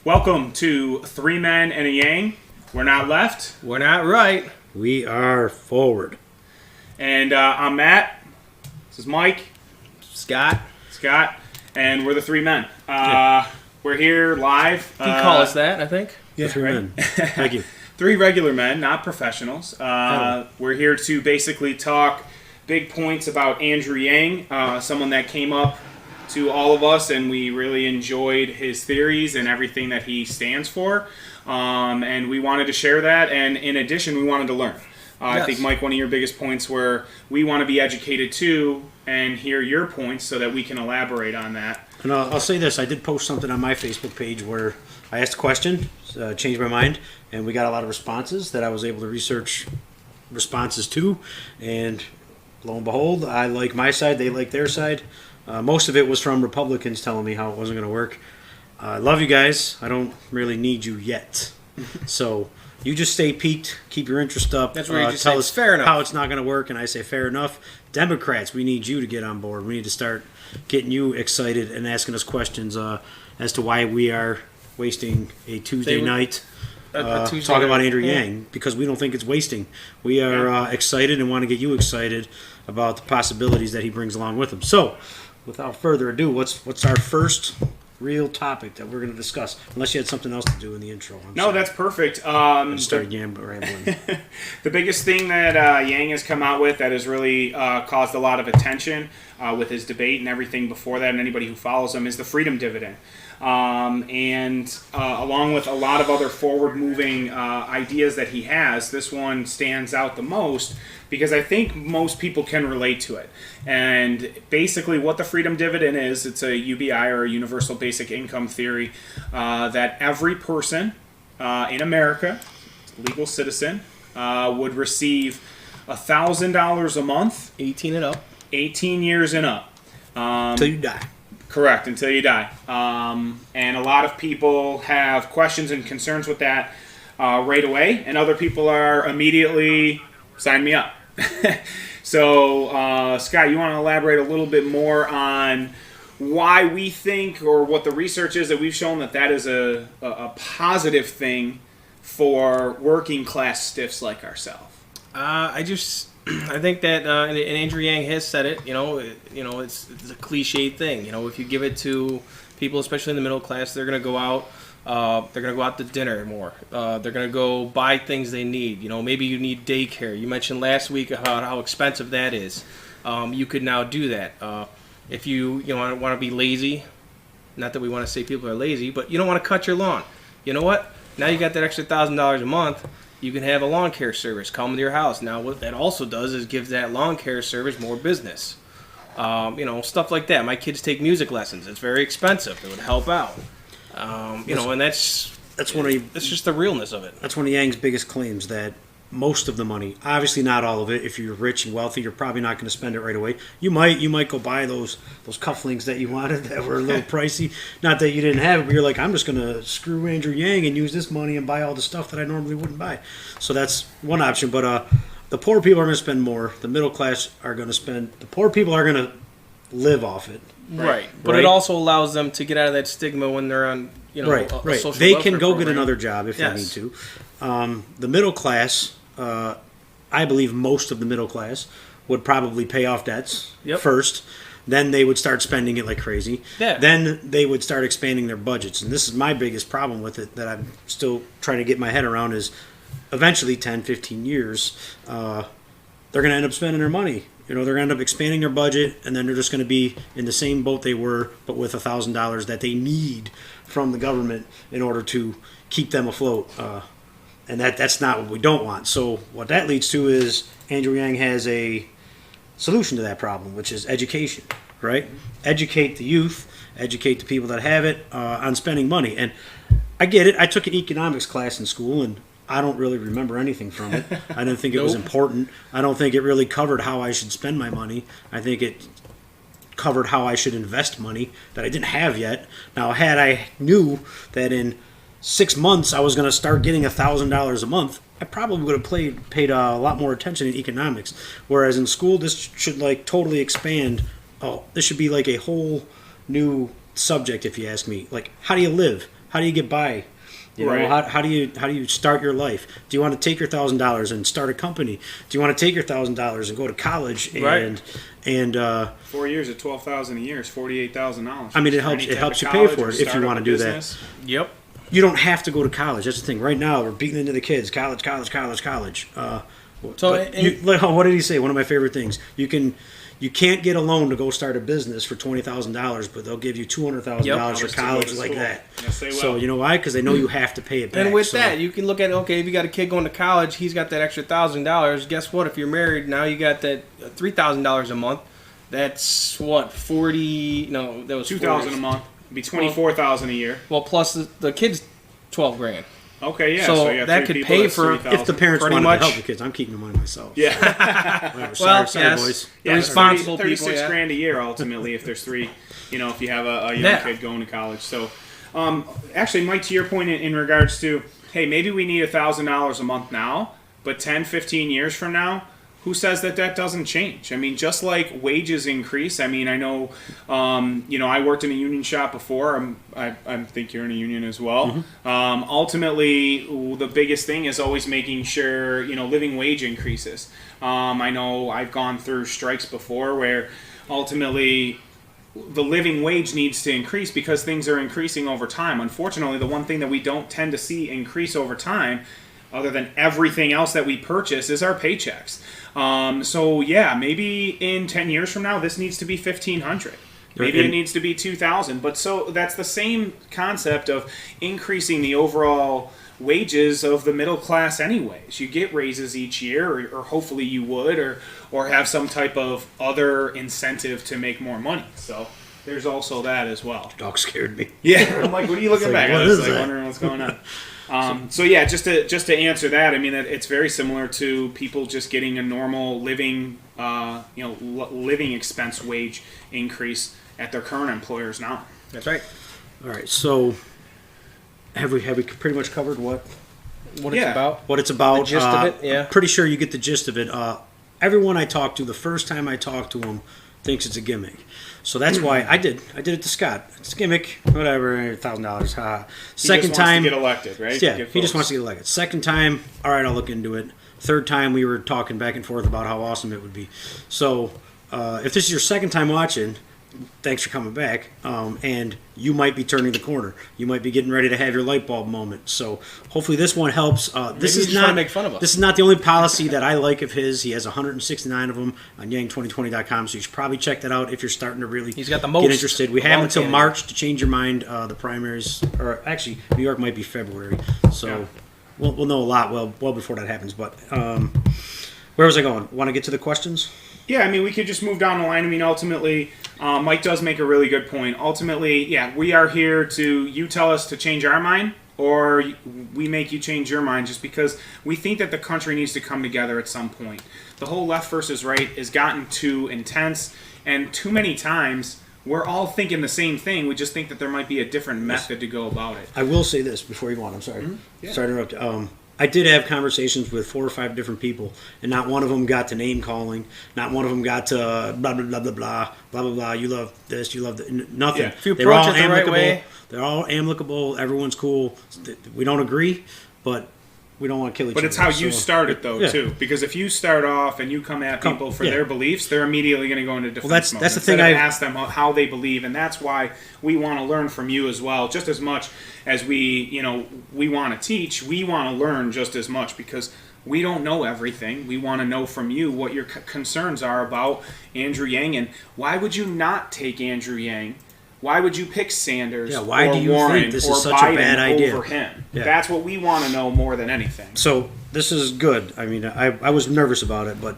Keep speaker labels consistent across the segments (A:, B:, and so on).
A: Welcome to Three Men and a Yang. We're not left.
B: We're not right.
C: We are forward.
A: And I'm Matt. This is Mike.
B: Scott.
A: And we're the Three Men. We're here live.
B: You can call us that, I think.
C: Yeah, Three men. Thank you.
A: Three regular men, not professionals. We're here to basically talk big points about Andrew Yang, someone that came up to all of us, and we really enjoyed his theories and everything that he stands for. And we wanted to share that, and in addition, we wanted to learn. Yes. I think, Mike, one of your biggest points were we want to be educated too and hear your points so that we can elaborate on that.
C: And I'll say this. I did post something on my Facebook page where I asked a question, changed my mind, and we got a lot of responses that I was able to research responses to. And lo and behold, I like my side, they like their side. Most of it was from Republicans telling me how it wasn't going to work. I love you guys. I don't really need you yet. So you just stay peaked, keep your interest up.
B: That's where you just
C: tell
B: say,
C: us
B: fair enough.
C: How it's not going to work, and I say fair enough. Democrats, we need you to get on board. We need to start getting you excited and asking us questions as to why we are wasting a Tuesday night talking about Andrew Yang, because we don't think it's wasting. We are excited and want to get you excited about the possibilities that he brings along with him. So, without further ado, what's our first real topic that we're going to discuss? Unless you had something else to do in the intro.
A: No, that's perfect.
C: Started rambling.
A: The biggest thing that Yang has come out with that has really caused a lot of attention with his debate and everything before that, and anybody who follows him, is the Freedom Dividend. And along with a lot of other forward-moving ideas that he has, this one stands out the most because I think most people can relate to it. And basically what the Freedom Dividend is, it's a UBI, or a Universal Basic Income theory, that every person in America, legal citizen, would receive $1,000 a month.
B: 18 and up.
A: 18 years and up.
C: Until you die.
A: Correct, until you die. And a lot of people have questions and concerns with that right away, and other people are immediately, sign me up. So, Scott, you want to elaborate a little bit more on why we think, or what the research is that we've shown that is a positive thing for working class stiffs like ourselves?
B: I think that, and Andrew Yang has said it. It's a cliche thing. If you give it to people, especially in the middle class, they're going to go out. They're going to go out to dinner more. They're going to go buy things they need. Maybe you need daycare. You mentioned last week about how expensive that is. You could now do that. If you want to be lazy, not that we want to say people are lazy, but you don't want to cut your lawn. You know what? Now you got that extra $1,000 a month. You can have a lawn care service come to your house. Now, what that also does is gives that lawn care service more business. Stuff like that. My kids take music lessons. It's very expensive. It would help out. And that's just the realness of it.
C: That's one of Yang's biggest claims, that most of the money, obviously not all of it. If you're rich and wealthy, you're probably not going to spend it right away. You might go buy those cufflinks that you wanted that were a little pricey. Not that you didn't have it, but you're like, I'm just going to screw Andrew Yang and use this money and buy all the stuff that I normally wouldn't buy. So that's one option. But the poor people are going to spend more. The middle class are going to spend. The poor people are going to live off it.
B: Right. But it also allows them to get out of that stigma when they're on,
C: right.
B: social
C: They can go
B: program.
C: get another job if they need to. The middle class, I believe most of the middle class would probably pay off debts first. Then they would start spending it like crazy.
B: Yeah.
C: Then they would start expanding their budgets. And this is my biggest problem with it that I'm still trying to get my head around is eventually 10, 15 years, they're going to end up spending their money. They're going to end up expanding their budget, and then they're just going to be in the same boat they were, but with $1,000 that they need from the government in order to keep them afloat. And that's not what we don't want. So what that leads to is Andrew Yang has a solution to that problem, which is education, right? Educate the youth, educate the people that have it on spending money. And I get it. I took an economics class in school, and I don't really remember anything from it. I didn't think it was important. I don't think it really covered how I should spend my money. I think it covered how I should invest money that I didn't have yet. Now, had I knew that in 6 months I was going to start getting $1,000 a month, I probably would have paid a lot more attention in economics. Whereas in school, this should totally expand. This should be like a whole new subject, if you ask me. Like, how do you live? how do you get by? You know,
A: Right.
C: how do you start your life? Do you want to take your $1,000 and start a company? Do you want to take your $1,000 and go to college
B: Right.
C: and
A: 4 years at $12,000 a year is $48,000.
C: I mean, it helps you pay for it if you want to do that.
A: that.
B: Yep.
C: You don't have to go to college. That's the thing. Right now, we're beating into the kids. College.
B: So,
C: What did he say? One of my favorite things. You can't get a loan to go start a business for $20,000, but they'll give you $200,000 for college like that.
A: Yes, they will.
C: So you know why? Because they know you have to pay it back.
B: And with
C: So-
B: that, you can look at, okay, if you got a kid going to college, he's got that extra $1,000. Guess what? If you're married, now you got that $3,000 a month. That's what, 40? No, that was
A: $2,000 a month. It'd be $24,000 a year.
B: Well, plus the kid's $12 grand.
A: Okay, yeah.
B: So
A: you got
B: that
A: three
B: could
A: people,
B: pay
A: that's
B: for-
A: $3,000.
C: if the parents
B: Pretty
C: wanted
B: much.
C: to help the kids, I'm keeping the money myself.
A: Yeah.
C: Whatever.
B: Well,
C: Sorry,
B: yes.
C: boys.
A: Yeah,
B: Responsible
A: 36
B: people, yeah.
A: grand a year ultimately if there's three, if you have a young
B: Yeah.
A: kid going to college. So, actually, Mike, to your point in regards to, hey, maybe we need $1,000 a month now, but 10, 15 years from now, who says that doesn't change? I mean, just like wages increase. I mean, I know, I worked in a union shop before. I think you're in a union as well.
C: Mm-hmm.
A: Ultimately, the biggest thing is always making sure, living wage increases. I know I've gone through strikes before where ultimately the living wage needs to increase because things are increasing over time. Unfortunately, the one thing that we don't tend to see increase over time, other than everything else that we purchase, is our paychecks. So yeah, maybe in 10 years from now, this needs to be $1,500. Maybe it needs to be $2,000. But so that's the same concept of increasing the overall wages of the middle class anyways. You get raises each year, or hopefully you would, or have some type of other incentive to make more money. So there's also that as well.
C: Dog scared me.
A: Yeah, I'm like, what are you looking
C: It's like,
A: back?
C: what
A: I was
C: is
A: like
C: that?
A: wondering what's going on. So yeah, just to answer that, I mean, it's very similar to people just getting a normal living, living expense wage increase at their current employers now.
B: That's right.
C: All right. So have we pretty much covered what
B: What
A: Yeah.
B: it's about.
C: what it's about?
B: The gist of it, yeah.
C: I'm pretty sure you get the gist of it. Everyone I talk to, the first time I talk to them, thinks it's a gimmick. So that's why I did it to Scott. It's a gimmick, whatever, $1,000. Ha.
A: He
C: Second
A: just
C: time,
A: wants to get elected, right?
C: yeah,
A: Get
C: he just
A: votes.
C: wants to get elected. Second time, all right, I'll look into it. Third time, we were talking back and forth about how awesome it would be. So if this is your second time watching, thanks for coming back. And you might be turning the corner. You might be getting ready to have your light bulb moment. So hopefully this one helps. This
B: Maybe
C: is
B: he's trying
C: not
B: to make fun of us.
C: This is not the only policy that I like of his. He has 169 of them on yang2020.com. So you should probably check that out if you're starting to really
B: He's got the
C: get
B: most
C: interested. We
B: of
C: have
B: all
C: until
B: candidates.
C: March to change your mind. The primaries, or actually New York might be February. So
A: Yeah.
C: we'll know a lot well before that happens. But where was I going? Want to get to the questions?
A: Yeah, I mean, we could just move down the line. I mean, ultimately, Mike does make a really good point. Ultimately, yeah, we are here to, you tell us to change our mind, or we make you change your mind, just because we think that the country needs to come together at some point. The whole left versus right has gotten too intense, and too many times we're all thinking the same thing. We just think that there might be a different method to go about it.
C: I will say this before you go on. I'm sorry.
A: Yeah.
C: Sorry to interrupt. I did have conversations with 4 or 5 different people, and not one of them got to name calling. Not one of them got to blah blah blah blah blah blah blah blah. You love this. You love nothing.
A: Yeah.
B: If you
C: They're all
B: approach it the right
C: amicable.
B: way.
C: They're all amicable. Everyone's cool. We don't agree, but we don't want to kill each other.
A: But it's how you
C: So-
A: start it, though,
C: Yeah.
A: too. Because if you start off and you come at people for
C: yeah.
A: their beliefs, they're immediately going to go into defense
C: that's
A: mode.
C: the
A: Instead
C: thing
A: of
C: I-
A: ask them how they believe, and that's why we want to learn from you as well, just as much as we want to teach. We want to learn just as much because we don't know everything. We want to know from you what your concerns are about Andrew Yang, and why would you not take Andrew Yang? Why would you pick Sanders
C: Yeah, why
A: or
C: do you
A: Warren
C: think this
A: or
C: is such a
A: Biden
C: bad idea?
A: over him?
C: Yeah.
A: That's what we want to know more than anything.
C: So this is good. I mean, I was nervous about it, but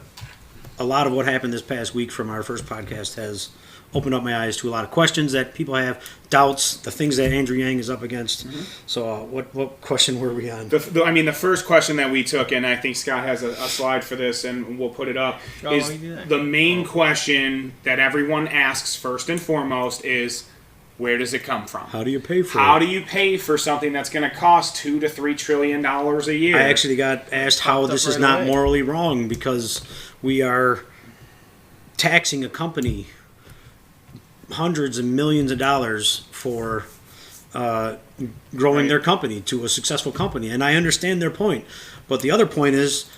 C: a lot of what happened this past week from our first podcast has opened up my eyes to a lot of questions that people have, doubts, the things that Andrew Yang is up against. So what question were we on?
A: The first question that we took, and I think Scott has a slide for this, and we'll put it up,
B: Oh,
A: is
B: you do that.
A: the main question that everyone asks first and foremost is, where does it come from?
C: How do you pay for
A: How
C: it?
A: do you pay for something that's going to cost $2 to $3 trillion a year?
C: I actually got asked how
B: Popped up
C: this is
B: right
C: not
B: away.
C: morally wrong because we are taxing a company hundreds of millions of dollars for growing their company to a successful company. And I understand their point. But the other point is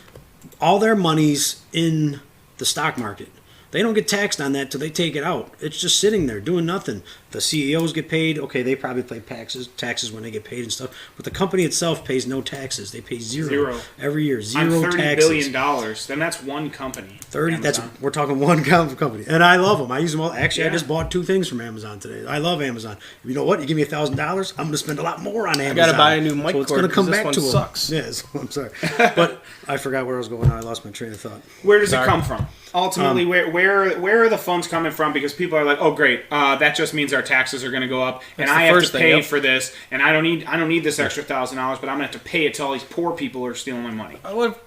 C: all their money's in the stock market. They don't get taxed on that till they take it out. It's just sitting there doing nothing. The CEOs get paid. Okay, they probably pay taxes when they get paid and stuff. But the company itself pays no taxes. They pay zero every year. Zero
A: on $30
C: taxes.
A: billion. Then that's one company.
C: 30.
A: Amazon.
C: We're talking one company, and I love them. I use them all. Actually, I just bought 2 things from Amazon today. I love Amazon. You know what? You give me $1,000, I'm going to spend a lot more on Amazon.
B: I got to buy a new mic
C: so it's
B: cord
C: going to come
B: because
C: back
B: this
C: to
B: one
C: them.
B: sucks.
C: Yes, I'm sorry, but I forgot where I was going. I lost my train of thought.
A: Where does it come from? Ultimately, where are the funds coming from? Because people are like, oh great, that just means our taxes are going to go up, and I have to pay for this, and I don't need this extra $1,000, but I'm going to have to pay it to all these poor people who are stealing my money.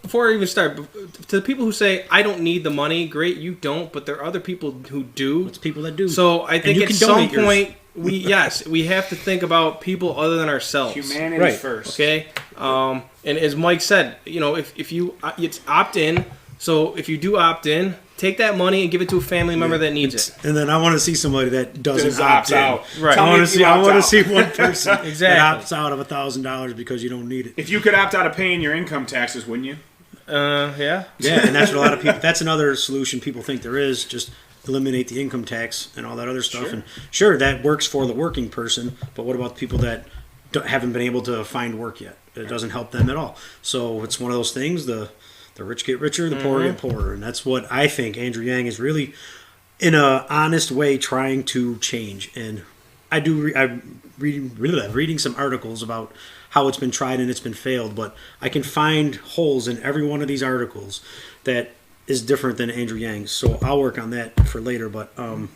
B: Before I even start, to the people who say I don't need the money, great, you don't, but there are other people who do.
C: It's people that do.
B: So I think at some point we have to think about people other than ourselves.
A: Humanity first.
B: Okay, and as Mike said, if you it's opt in. So if you do opt in, take that money and give it to a family member that needs it.
C: And then I want to see somebody that doesn't opt
A: out.
B: Right.
C: I want to see one person
B: exactly.
C: that opts out of $1,000 because you don't need it.
A: If you could opt out of paying your income taxes, wouldn't you?
B: Yeah.
C: Yeah, and that's what a lot of people. That's another solution people think there is. Just eliminate the income tax and all that other stuff.
A: Sure.
C: And sure, that works for the working person, but what about the people that haven't been able to find work yet? It doesn't help them at all. So it's one of those things. The rich get richer, the poor get poorer, and that's what I think Andrew Yang is really, in a honest way, trying to change. And I'm reading some articles about how it's been tried and it's been failed, but I can find holes in every one of these articles that is different than Andrew Yang's. So I'll work on that for later. But go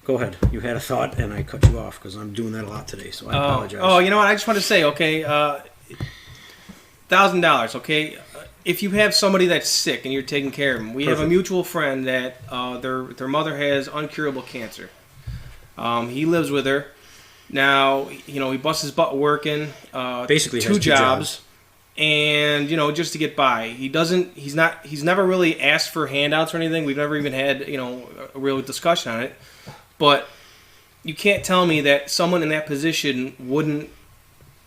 C: ahead. You had a thought, and I cut you off because I'm doing that a lot today. So I apologize.
B: Oh, you know what? I just want to say, okay, $1,000, okay. If you have somebody that's sick and you're taking care of them, we have a mutual friend that their mother has incurable cancer. He lives with her. Now, he busts his butt working.
C: Basically,
B: two jobs, and just to get by. He's never really asked for handouts or anything. We've never even had a real discussion on it. But you can't tell me that someone in that position wouldn't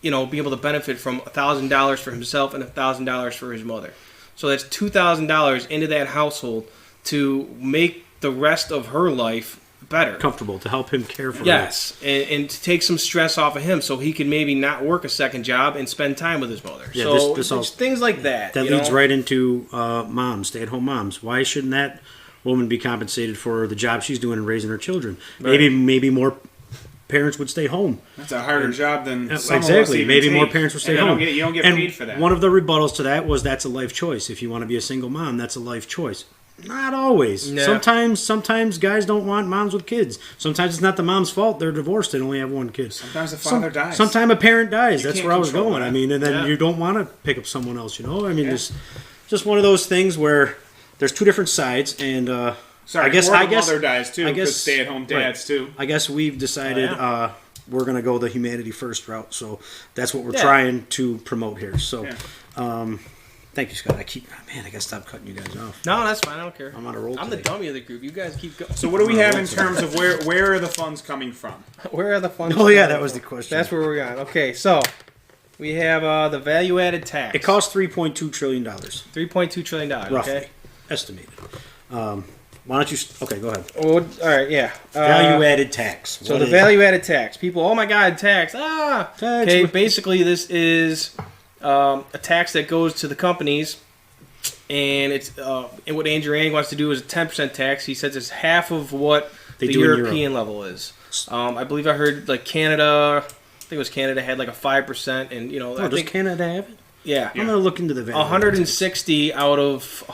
B: be able to benefit from $1,000 for himself and $1,000 for his mother. So that's $2,000 into that household to make the rest of her life better,
C: comfortable, to help him care for her.
B: Yes, and to take some stress off of him, so he can maybe not work a second job and spend time with his mother.
C: Yeah,
B: so
C: this all,
B: things like that.
C: That leads right into moms, stay-at-home moms. Why shouldn't that woman be compensated for the job she's doing in raising her children?
B: Right.
C: Maybe more parents would stay home.
A: That's a harder job than some
C: exactly.
A: Of us
C: Maybe
A: take.
C: more parents would stay home.
A: You don't get paid for that.
C: One of the rebuttals to that was that's a life choice. If you want to be a single mom, that's a life choice. Not always.
B: Yeah.
C: Sometimes guys don't want moms with kids. Sometimes it's not the mom's fault. They're divorced. They only have one kid.
A: Sometimes the father dies.
C: Sometimes a parent dies. That's where I was going.
A: That.
C: I mean, and then you don't want to pick up someone else. It's just one of those things where there's two different sides. And
A: sorry,
C: I guess
A: mother dies too.
C: I guess
A: stay-at-home dads too.
C: I guess we've decided we're going to go the humanity first route. So that's what we're trying to promote here. So. Thank you, Scott. I gotta stop cutting you guys off.
B: No, that's fine. I don't care.
C: I'm on a roll.
B: I'm
C: today.
B: the dummy of the group. You guys keep going.
A: So what do we have in terms of where are the funds coming from?
B: Where are the funds?
C: Oh yeah, that was the question.
B: That's where we're going. Okay, so we have the value-added tax.
C: It costs $3.2 trillion.
B: $3.2 trillion.
C: Roughly.
B: Okay.
C: Estimated. Why don't you? Okay, go ahead.
B: Oh, all right. Yeah.
C: Value-added tax.
B: So the value-added tax. People, oh my God, tax.
C: Tax.
B: Okay. Basically, this is a tax that goes to the companies. And it's and what Andrew Yang wants to do is a 10% tax. He says it's half of what the European level is. I believe I heard like Canada. I think it was Canada had like a 5%, and
C: does Canada have it?
B: Yeah.
C: I'm gonna look into the value.
B: 160 out of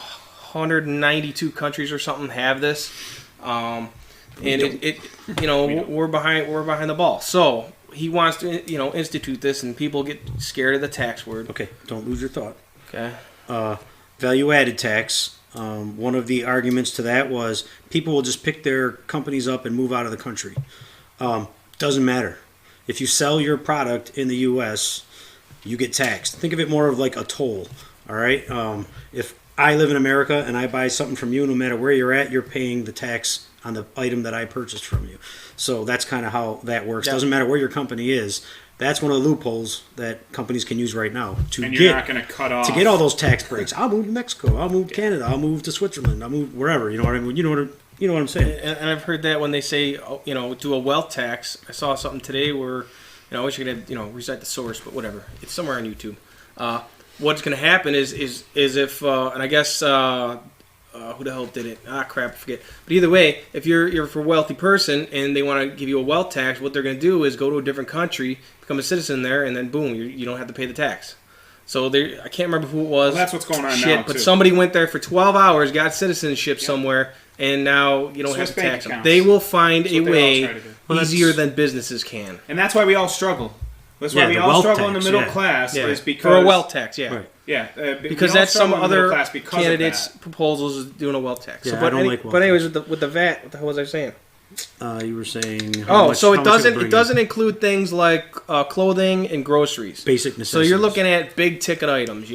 B: 192 countries or something have this, and we're behind the ball. So he wants to institute this, and people get scared of the tax word.
C: Okay, don't lose your thought.
B: Okay.
C: Value-added tax. One of the arguments to that was people will just pick their companies up and move out of the country. Doesn't matter. If you sell your product in the U.S., you get taxed. Think of it more of like a toll. All right. If I live in America and I buy something from you, no matter where you're at, you're paying the tax on the item that I purchased from you. So that's kind of how that works.
B: Yeah.
C: Doesn't matter where your company is. That's one of the loopholes that companies can use right now
A: and you're not going to cut off
C: to get all those tax breaks. I'll move to Mexico. I'll move to Canada. I'll move to Switzerland. I'll move wherever. You know what I mean? You know what I'm saying?
B: And I've heard that when they say, do a wealth tax. I saw something today where, I wish I could, recite the source, but whatever. It's somewhere on YouTube. What's going to happen is if, and I guess, who the hell did it? Crap, I forget. But either way, if you're for a wealthy person and they want to give you a wealth tax, what they're going to do is go to a different country, become a citizen there, and then boom, you don't have to pay the tax. So I can't remember who it was.
A: Well, that's what's going on now,
B: But
A: too.
B: somebody went there for 12 hours, got citizenship somewhere, and now you don't
A: Swiss
B: have to
A: bank
B: tax them.
A: accounts.
B: They will find
A: That's
B: a
A: what they all
B: way
A: try to do.
C: Well,
B: easier than businesses can.
A: And that's why we all struggle. That's why
C: Yeah,
A: we
C: the
A: all
C: wealth
A: struggle in the
C: tax,
A: middle
C: yeah.
A: class
B: Yeah,
A: is because
B: for a wealth tax, yeah.
C: Right.
A: Yeah,
B: Because
A: we all
B: that's some
A: struggle in the middle
B: other
A: class because
B: candidates'
A: of that.
B: proposals is doing a wealth tax.
C: Yeah,
B: but
C: I don't like wealth
B: But anyways,
C: tax.
B: with the VAT, what the hell was I saying?
C: You were saying.
B: So it
C: bring
B: doesn't
C: in?
B: include things like clothing and groceries.
C: Basic
B: So
C: necessities.
B: you're looking at big ticket items,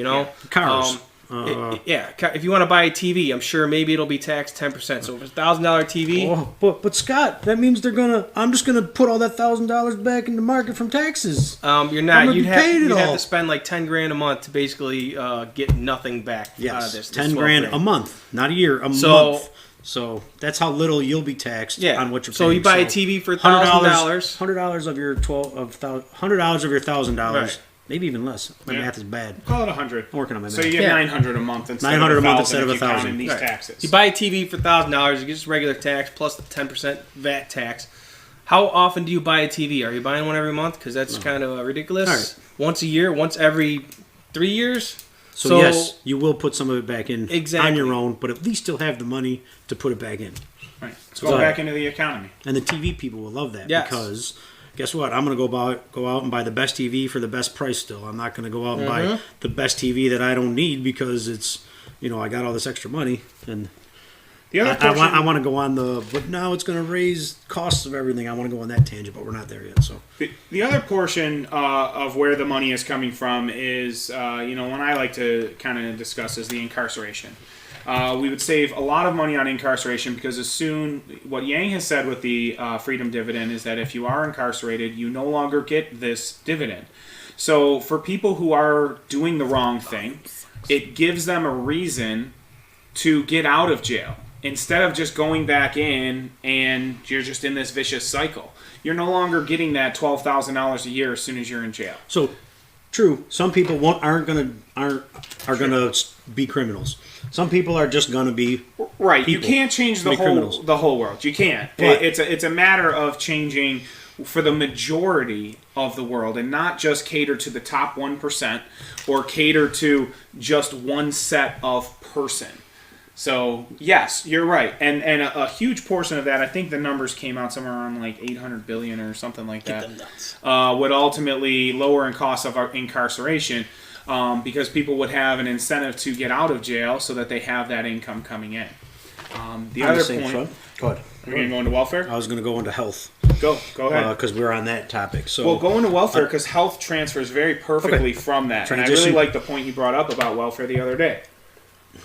C: Cars.
B: If you want to buy a TV, I'm sure maybe it'll be taxed 10%. So if it's $1,000 TV,
C: but Scott, that means I'm just gonna put all that $1,000 back in the market from taxes.
B: you're
C: I'm
B: not.
C: gonna
B: You'd
C: be
B: have,
C: paid it
B: you'd have
C: all.
B: to spend like $10,000 a month to basically get nothing back out of
C: Yes,
B: this.
C: $10,000 a month, not a year, a month. So that's how little you'll be taxed on what you're paying.
B: So you buy a TV for $1,000.
C: $100 of your $100 of your $1,000.
B: Right.
C: Maybe even less. My
A: Yeah.
C: math is bad.
A: Call it 100.
C: I'm working on my math.
A: So you get
B: Yeah.
A: 900 a month instead
C: 900
A: of
C: a month
A: 1,000
C: instead of
A: if you count
C: 1,000.
A: in these
B: Right.
A: taxes.
B: You buy a TV for $1,000, you get just regular tax plus the 10% VAT tax. How often do you buy a TV? Are you buying one every month? Because that's kind of ridiculous.
C: All right.
B: Once a year, once every 3 years.
C: So yes, you will put some of it back in
B: Exactly.
C: on your own, but at least you'll have the money to put it back in.
A: Right. It's going back into the economy.
C: And the TV people will love that
B: Yes.
C: because guess what? I'm going to go out and buy the best TV for the best price still. I'm not going to go out and buy the best TV that I don't need because it's, I got all this extra money and
A: The other
C: I
A: portion,
C: want to go on but now it's going to raise costs of everything. I want to go on that tangent, but we're not there yet. So
A: the other portion of where the money is coming from is, one I like to kind of discuss is the incarceration. We would save a lot of money on incarceration because what Yang has said with the Freedom Dividend is that if you are incarcerated, you no longer get this dividend. So for people who are doing the wrong thing, it gives them a reason to get out of jail instead of just going back in and you're just in this vicious cycle. You're no longer getting that $12,000 a year as soon as you're in jail.
C: So true, some people are going to be criminals. Some people are just going to be
A: right.
C: people.
A: You can't change the
C: criminals.
A: whole world. You can't.
C: Right.
A: It's a matter of changing for the majority of the world and not just cater to the top 1% or cater to just one set of person. So yes, you're right, and a huge portion of that, I think the numbers came out somewhere around like 800 billion or something like that, would ultimately lower in cost of our incarceration because people would have an incentive to get out of jail so that they have that income coming in. The other point,
C: Go ahead.
A: we're going to go into welfare.
C: I was going to go into health
A: Go ahead.
C: because we're on that topic. So
A: Well, go into welfare because health transfers very perfectly from that. And I really
C: Transition.
A: like the point you brought up about welfare the other day.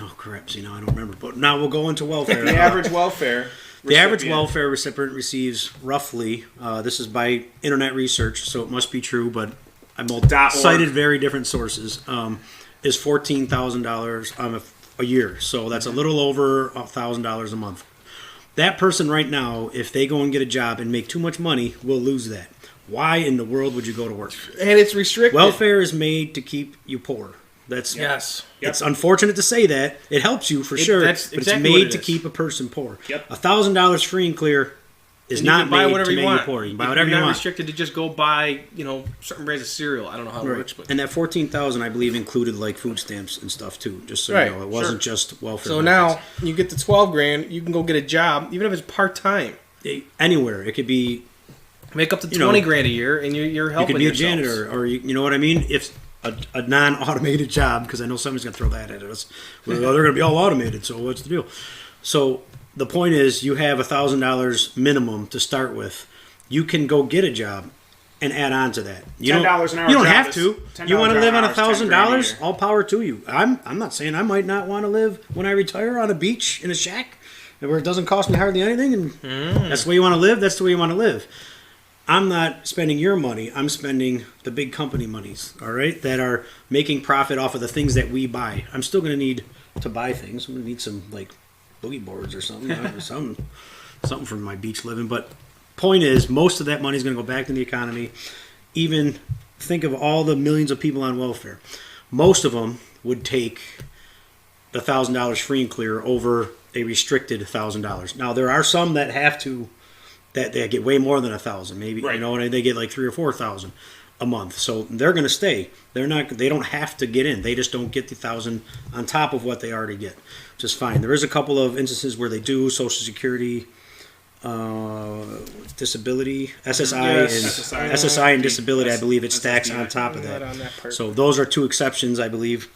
C: oh crap, see now I don't remember. But now we'll go into welfare.
A: The average welfare.
C: The average
A: recipient-
C: welfare recipient receives roughly, this is by internet research, so it must be true, but I
A: .org.
C: cited very different sources, is $14,000 a year. So that's a little over $1,000 a month. That person right now, if they go and get a job and make too much money, will lose that. Why in the world would you go to work?
B: and it's restricted.
C: Welfare is made to keep you poor. That's
B: Yes.
C: It's unfortunate to say that. It helps you for sure,
B: that's
C: but
B: exactly
C: it's
B: what
C: made
B: it
C: to
B: is.
C: keep a person poor.
A: Yep.
C: $1,000 free and clear is
B: And you
C: not
B: can buy
C: made
B: whatever
C: to
B: you
C: make
B: want.
C: you poor. You can buy
B: You're
C: whatever you
B: not
C: want.
B: restricted to just go buy, certain brands of cereal. I don't know how it works, but
C: And that 14,000, I believe, included like food stamps and stuff too. Just so
B: Right,
C: you know, it wasn't just welfare.
B: so
C: benefits.
B: now you get the $12,000. You can go get a job, even if it's part time.
C: Anywhere it could be.
B: Make up to
C: You know,
B: $20,000 a year, and you're
C: You
B: helping.
C: could be a
B: yourselves.
C: janitor, or you know what I mean. If a non-automated job, because I know somebody's gonna throw that at us. Well, they're gonna be all automated. So what's the deal? So the point is, you have $1,000 minimum to start with. You can go get a job and add on to that. You
A: $10
C: don't,
A: an hour
C: you don't
A: job
C: have
A: is-
C: to.
A: $10
C: You want to
A: an
C: live on
A: hour is $10,000 a
C: $1,000?
A: year.
C: All power to you. I'm not saying I might not want to live when I retire on a beach in a shack where it doesn't cost me hardly anything, and that's the way you want to live. That's the way you want to live. I'm not spending your money. I'm spending the big company monies, all right, that are making profit off of the things that we buy. I'm still going to need to buy things. I'm going to need some, like, boogie boards or something, or something for my beach living. But point is, most of that money is going to go back to the economy. Even think of all the millions of people on welfare. Most of them would take the $1,000 free and clear over a restricted $1,000. Now, there are some that have to, that they get way more than 1,000, maybe,
A: Right.
C: you know, and they get like 3,000 or 4,000 a month. So they're going to stay. They don't have to get in. They just don't get the 1,000 on top of what they already get, which is fine. There is a couple of instances where they do Social Security, disability, SSI,
A: Yes,
C: and
A: SSI.
C: SSI and disability. I
A: That's-
C: believe it
A: that's
C: stacks
A: SSI.
C: on top of
B: Not
C: that.
B: on that part.
C: So those are two exceptions, I believe.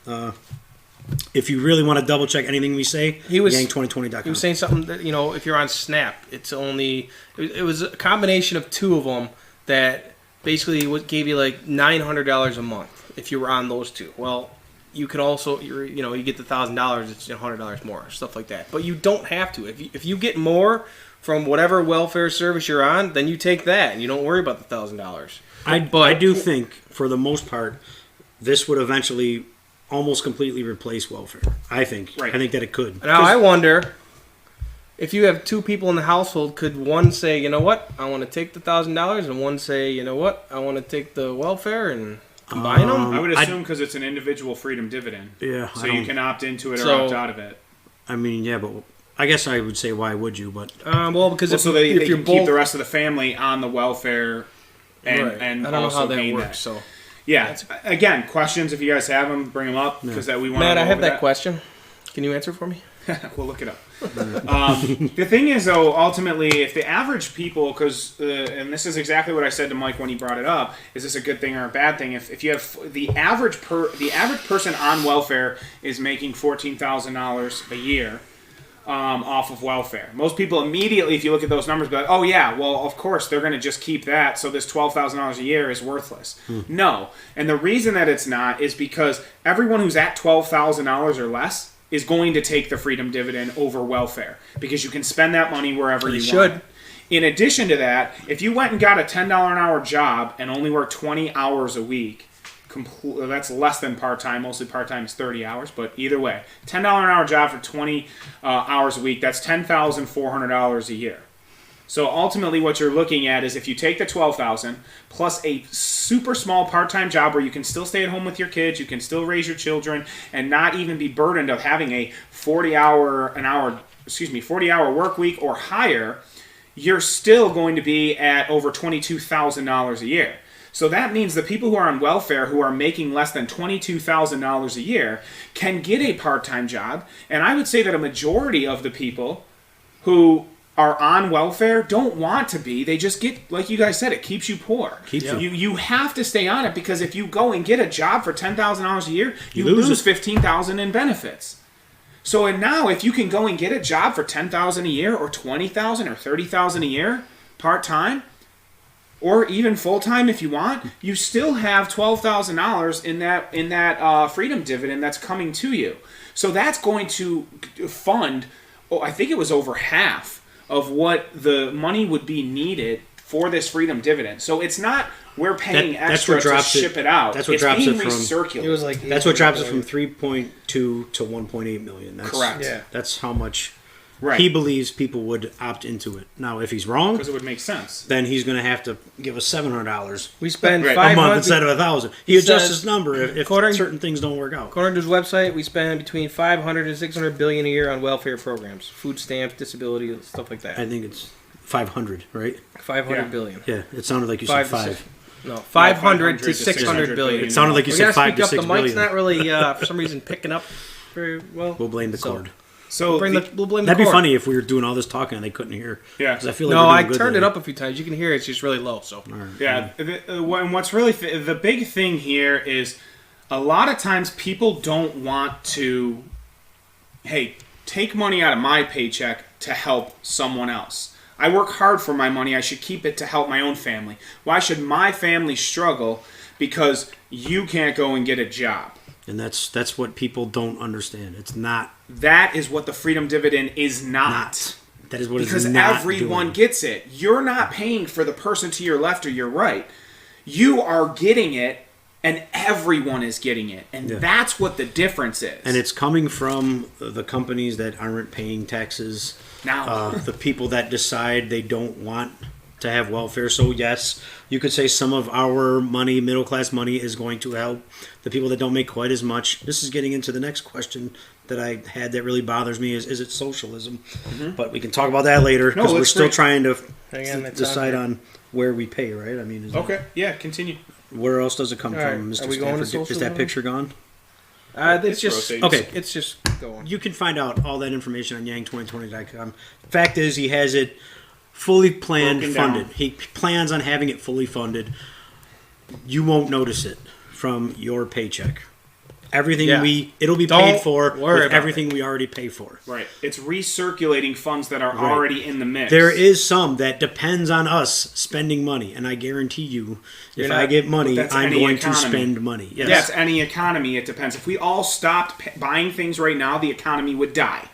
C: If you really want to double check anything we say, yang2020.com.
B: He was saying something that, you know, if you're on Snap, it's only it was a combination of two of them that basically gave you like $900 a month if you were on those two. Well, you can also you get the $1,000, it's $100 more, stuff like that. But you don't have to. If you get more from whatever welfare service you're on, then you take that and you don't worry about the $1,000.
C: I do think, for the most part, this would eventually almost completely replace welfare. I think.
A: Right.
C: I think that it could.
B: Now I wonder if you have two people in the household, could one say, you know what, I want to take the $1,000, and one say, you know what, I want to take the welfare and combine them?
A: I would assume because it's an individual freedom dividend.
C: Yeah.
A: So you can opt into it or
B: So-
A: opt out of it.
C: I mean, yeah, but I guess I would say, why would you? But
B: Well, because
A: So
B: if
A: they
B: you're
A: can
B: both,
A: keep the rest of the family on the welfare and,
B: right.
A: and
B: I don't know
A: also
B: how that
A: gain
B: works. So,
A: Yeah. Again, questions, if you guys have them, bring them up because that we want
B: Matt,
A: to
B: I
A: go
B: have
A: over
B: that question. Can you answer for me?
A: We'll look it up. The thing is, though, ultimately, if the average people, because, and this is exactly what I said to Mike when he brought it up, is this a good thing or a bad thing? If you have the average person on welfare is making $14,000 a year off of welfare. Most people immediately, if you look at those numbers, be like, oh yeah, well, of course they're going to just keep that, so this $12,000 a year is worthless. No, and the reason that it's not is because everyone who's at $12,000 or less is going to take the freedom dividend over welfare because you can spend that money wherever you
B: should.
A: want. In addition to that, if you went and got a $10 an hour job and only worked 20 hours a week, that's less than part-time. Mostly part-time is 30 hours, but either way, $10 an hour job for 20 hours a week, that's $10,400 a year. So ultimately what you're looking at is if you take the $12,000 plus a super small part-time job where you can still stay at home with your kids, you can still raise your children, and not even be burdened of having a 40-hour work week or higher, you're still going to be at over $22,000 a year. So that means the people who are on welfare who are making less than $22,000 a year can get a part-time job. And I would say that a majority of the people who are on welfare don't want to be. They just get, like you guys said, it keeps you poor. You have to stay on it because if you go and get a job for $10,000 a year, you lose $15,000 in benefits. So and now if you can go and get a job for $10,000 a year or $20,000 or $30,000 a year part-time, or even full-time if you want, you still have $12,000 in that freedom dividend that's coming to you. So that's going to fund, I think it was over half of what the money would be needed for this freedom dividend. So it's not we're paying extra to ship it out.
C: That's what
A: it's
C: drops
A: being
C: it from.
A: recirculated.
B: It was like
C: That's what drops it from 3.2 to 1.8 million. That's,
A: Correct.
B: Yeah.
C: That's how much
A: Right.
C: he believes people would opt into it. Now, if he's wrong,
A: Because it would make sense.
C: then he's going to have to give us $700
B: We spend
A: Right.
C: a
B: 500
C: month instead of $1,000. He adjusts
B: says-
C: his number if
B: According-
C: certain things don't work out.
B: According to his website, we spend between $500 and $600 billion a year on welfare programs, food stamps, disability, stuff like that.
C: I think it's 500, right?
B: $500 billion.
C: Yeah, it sounded like you said 5.
B: No, 500 to
A: 600
B: 600 billion.
C: It sounded like you
B: We
C: said
B: gotta
C: 5
B: speak
C: to
B: up.
C: 6
B: The mic's
C: billion.
B: not really, for some reason, picking up very well.
C: We'll blame the
B: So-
C: cord.
A: So
B: We'll blame the
C: That'd be
B: cord.
C: funny if we were doing all this talking and they couldn't hear.
A: Yeah.
C: 'Cause I feel like
B: No,
C: we're
B: I
C: doing good
B: turned it
C: there.
B: up a few times. You can hear it's just really low. So
A: Yeah, and what's really the big thing here is a lot of times people don't want to, hey, take money out of my paycheck to help someone else. I work hard for my money. I should keep it to help my own family. Why should my family struggle because you can't go and get a job?
C: And that's what people don't understand. It's not.
A: That is what the freedom dividend is not.
C: That is what
A: because
C: it's not
A: everyone
C: doing.
A: gets it. You're not paying for the person to your left or your right. You are getting it, and everyone is getting it. And that's what the difference is.
C: And it's coming from the companies that aren't paying taxes.
A: Now,
C: The people that decide they don't want to have welfare. So yes, you could say some of our money, middle class money, is going to help the people that don't make quite as much. This is getting into the next question that I had that really bothers me is it socialism? Mm-hmm. But we can talk about that later because we're still trying to decide on where we pay, right? I mean,
A: okay, yeah, continue.
C: Where else does it come
B: All
C: from,
B: right.
C: Mr.
B: Are we going to
C: Stanford? Is that picture gone?
B: It's just
A: rotating.
C: Okay.
B: It's just going.
C: You can find out all that information on yang2020.com. Fact is, he has it fully planned,
A: Broken
C: funded.
A: down.
C: He plans on having it fully funded. You won't notice it from your paycheck. Everything it'll be paid for with everything we already pay for.
A: Right. It's recirculating funds that are already in the mix.
C: There is some that depends on us spending money, and I guarantee you, if I get money, I'm going to spend money. Yes.
A: That's any economy. It depends. If we all stopped buying things right now, the economy would die.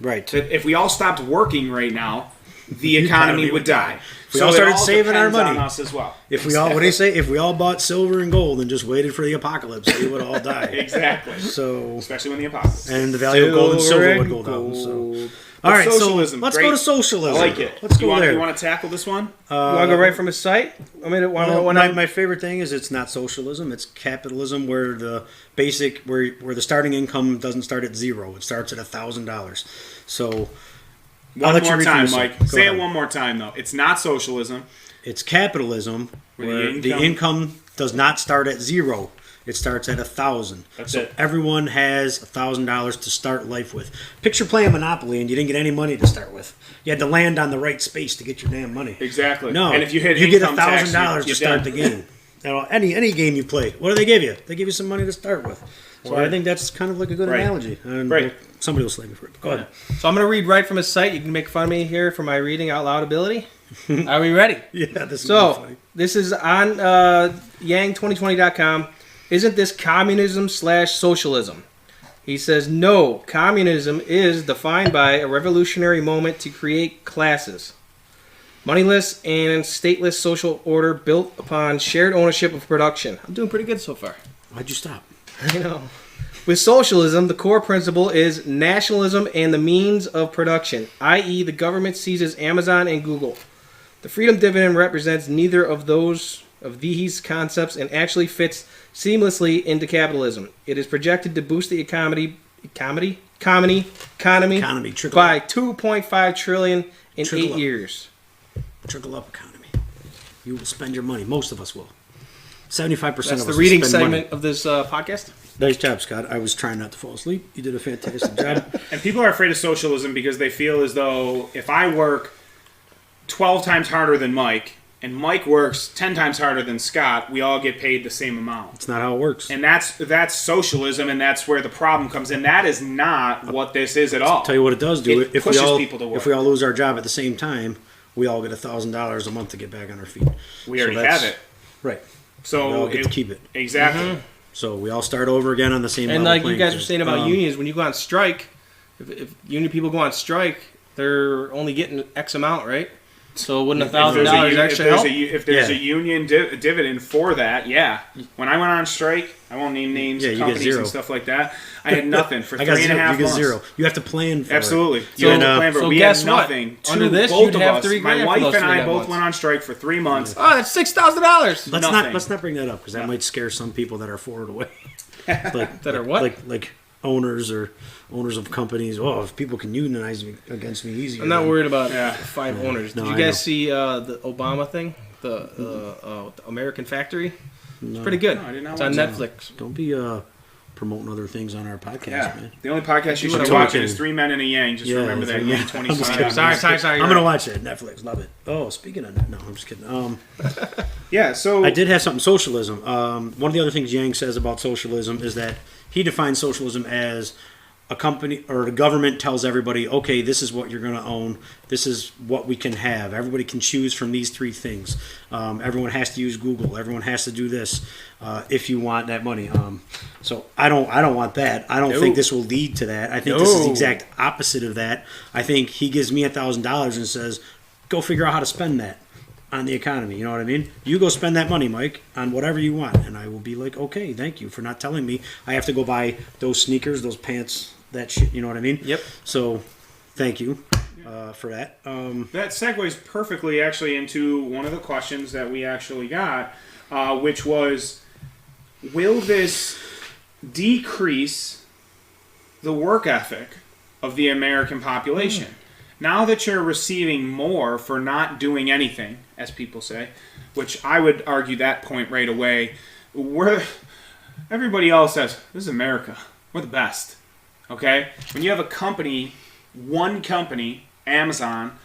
C: Right.
A: If we all stopped working right now, the economy would die.
C: If we all started saving our
A: depends
C: money,
A: on us as well.
C: if we all, what do you say? If we all bought silver and gold and just waited for the apocalypse, we would all die.
A: Exactly.
C: So,
A: especially when the apocalypse.
C: and the value of gold and silver would go down. So, all right,
A: socialism,
C: so let's
A: great.
C: go to socialism.
A: I like it.
C: Let's go there.
A: You want to tackle this one?
B: You want to go right from his site? I mean,
C: My favorite thing is it's not socialism; it's capitalism, where the basic, where the starting income doesn't start at zero; it starts at $1,000. So,
A: One more time, Mike. Say
C: ahead.
A: it one more time, though. It's not socialism.
C: It's capitalism, where the
A: income-
C: income does not start at zero; it starts at 1,000.
A: That's
C: so
A: it.
C: everyone has $1,000 to start life with. Picture playing Monopoly, and you didn't get any money to start with. You had to land on the right space to get your damn money.
A: Exactly.
C: No,
A: and if you hit
C: you get
A: income tax,
C: $1,000 to
A: you're
C: start
A: done.
C: the game. Any game you play, what do they give you? They give you some money to start with. So I think that's kind of like a good analogy. And
A: Right.
C: somebody will slap me for it. Go ahead.
B: So I'm going to read right from his site. You can make fun of me here for my reading out loud ability. Are we ready?
C: Yeah, this is
B: So this is on yang2020.com. Isn't this communism/socialism? He says, no, communism is defined by a revolutionary moment to create classes. Moneyless and stateless social order built upon shared ownership of production. I'm doing pretty good so far.
C: Why'd you stop?
B: I know. With socialism, the core principle is nationalism and the means of production, i.e. the government seizes Amazon and Google. The freedom dividend represents neither of these concepts and actually fits seamlessly into capitalism. It is projected to boost the economy by $2.5 trillion in
C: Trickle
B: 8
C: up.
B: years.
C: Trickle up economy. You will spend your money. Most of us will. 75%
B: That's
C: of us
B: the
C: will
B: reading
C: spend
B: segment
C: money.
B: of this podcast.
C: Nice job, Scott. I was trying not to fall asleep. You did a fantastic job.
A: And people are afraid of socialism because they feel as though if I work 12 times harder than Mike, and Mike works 10 times harder than Scott, we all get paid the same amount.
C: It's not how it works.
A: And that's socialism, and that's where the problem comes in. That is not what this is at all.
C: Tell you what it does do.
A: It pushes people to work.
C: If we all lose our job at the same time, we all get $1,000 a month to get back on our feet.
A: We
C: So
A: already
C: that's-
A: have it.
C: Right.
A: So
C: We all get to keep it.
A: Exactly.
C: So we all start over again on the same
B: And
C: level
B: like you
C: playing
B: guys were
C: field.
B: saying about unions, when you go on strike, if union people go on strike, they're only getting X amount, right? So wouldn't $1,000 actually help?
A: If there's
C: Yeah.
A: a union dividend for that, yeah. When I went on strike, I won't name names,
C: Yeah, you get
A: companies
C: zero.
A: and stuff like that. I had nothing for
C: I got
A: 3.5
C: zero. You get
A: months.
C: zero. You have to plan for
A: Absolutely.
C: it.
A: You have
C: And,
A: to plan for it.
B: so
A: We
B: guess
A: had
B: what?
A: nothing.
B: Under this,
A: both
B: you'd
A: of
B: have
A: us,
B: $3
A: my
B: grand for
A: wife
B: those
A: and I
B: 3.5
A: both
B: months.
A: went on strike for 3 months.
B: Oh, that's $6,000.
C: Let's not bring that up because that might scare some people that are forward away. Like,
B: That are what?
C: Like owners of companies. Oh, if people can unionize me against me easier.
B: I'm not worried about
A: Yeah.
B: 5 owners.
C: No,
B: Did you
C: I
B: guys
C: know.
B: see the Obama thing? The American Factory? It's pretty good.
A: No, I did not
B: It's on
A: watch
B: Netflix.
C: Don't be promoting other things on our podcast,
A: Yeah.
C: man.
A: The only podcast you should
C: what
A: be
C: I'm
A: watching
C: talking.
A: is 3 Men and a Yang. Just
C: Yeah,
A: remember that.
C: yeah.
A: Yang 2020.
B: Sorry.
C: I'm gonna watch it. Netflix, love it. Oh, speaking of that, no, I'm just kidding.
A: Yeah, so
C: I did have something socialism. One of the other things Yang says about socialism is that he defines socialism as a company or the government tells everybody, okay, this is what you're going to own. This is what we can have. Everybody can choose from these three things. Everyone has to use Google. Everyone has to do this if you want that money. So I don't want that. I don't think this will lead to that. I think this is the exact opposite of that. I think he gives me $1,000 and says, go figure out how to spend that on the economy. You know what I mean? You go spend that money, Mike, on whatever you want. And I will be like, okay, thank you for not telling me I have to go buy those sneakers, those pants, that shit. You know what I mean?
B: Yep.
C: So thank you for that.
A: That segues perfectly actually into one of the questions that we actually got, which was, will this decrease the work ethic of the American population? Now that you're receiving more for not doing anything, as people say, which I would argue that point right away, everybody else says, this is America. We're the best. Okay? When you have a company, one company, Amazon,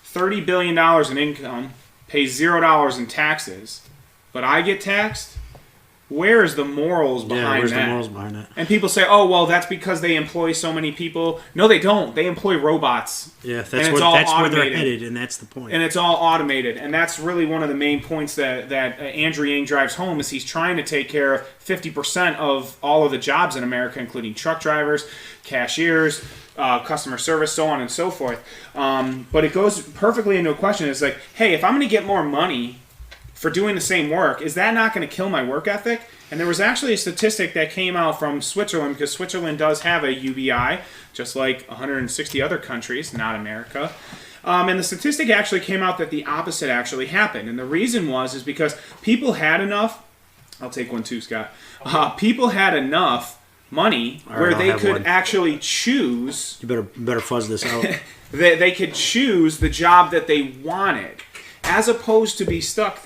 A: $30 billion in income, pays $0 in taxes, but I get taxed, where is the morals behind
C: where's
A: that?
C: the morals behind that?
A: And people say, oh, well, that's because they employ so many people. No, they don't. They employ robots.
C: Yeah,
A: And
C: that's
A: it's all
C: where they're
A: automated.
C: headed, and that's the point.
A: And it's all automated. And that's really one of the main points that Andrew Yang drives home is he's trying to take care of 50% of all of the jobs in America, including truck drivers, cashiers, customer service, so on and so forth. But it goes perfectly into a question. It's like, hey, if I'm going to get more money for doing the same work, is that not going to kill my work ethic? And there was actually a statistic that came out from Switzerland, because Switzerland does have a UBI, just like 160 other countries, not America. And the statistic actually came out that the opposite actually happened. And the reason is because people had enough, I'll take one too, Scott. People had enough money where they could actually choose.
C: You better fuzz this out.
A: They could choose the job that they wanted, as opposed to be stuck,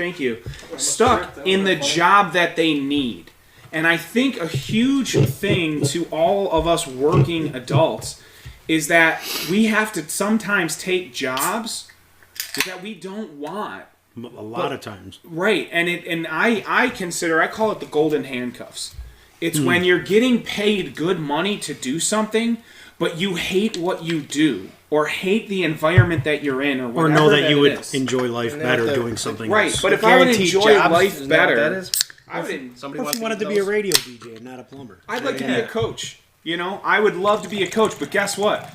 A: stuck in the job that they need. And I think a huge thing to all of us working adults is that we have to sometimes take jobs that we don't want.
C: A lot of times.
A: Right. And I call it the golden handcuffs. It's when you're getting paid good money to do something, but you hate what you do, or hate the environment that you're in, or whatever.
C: Or know that you would
A: is.
C: enjoy life better doing something
A: Right,
C: else.
A: but if I would enjoy life better, I would.
C: What if you wanted to be a radio DJ and not a plumber?
A: I'd like to be a coach. You know, I would love to be a coach, but guess what?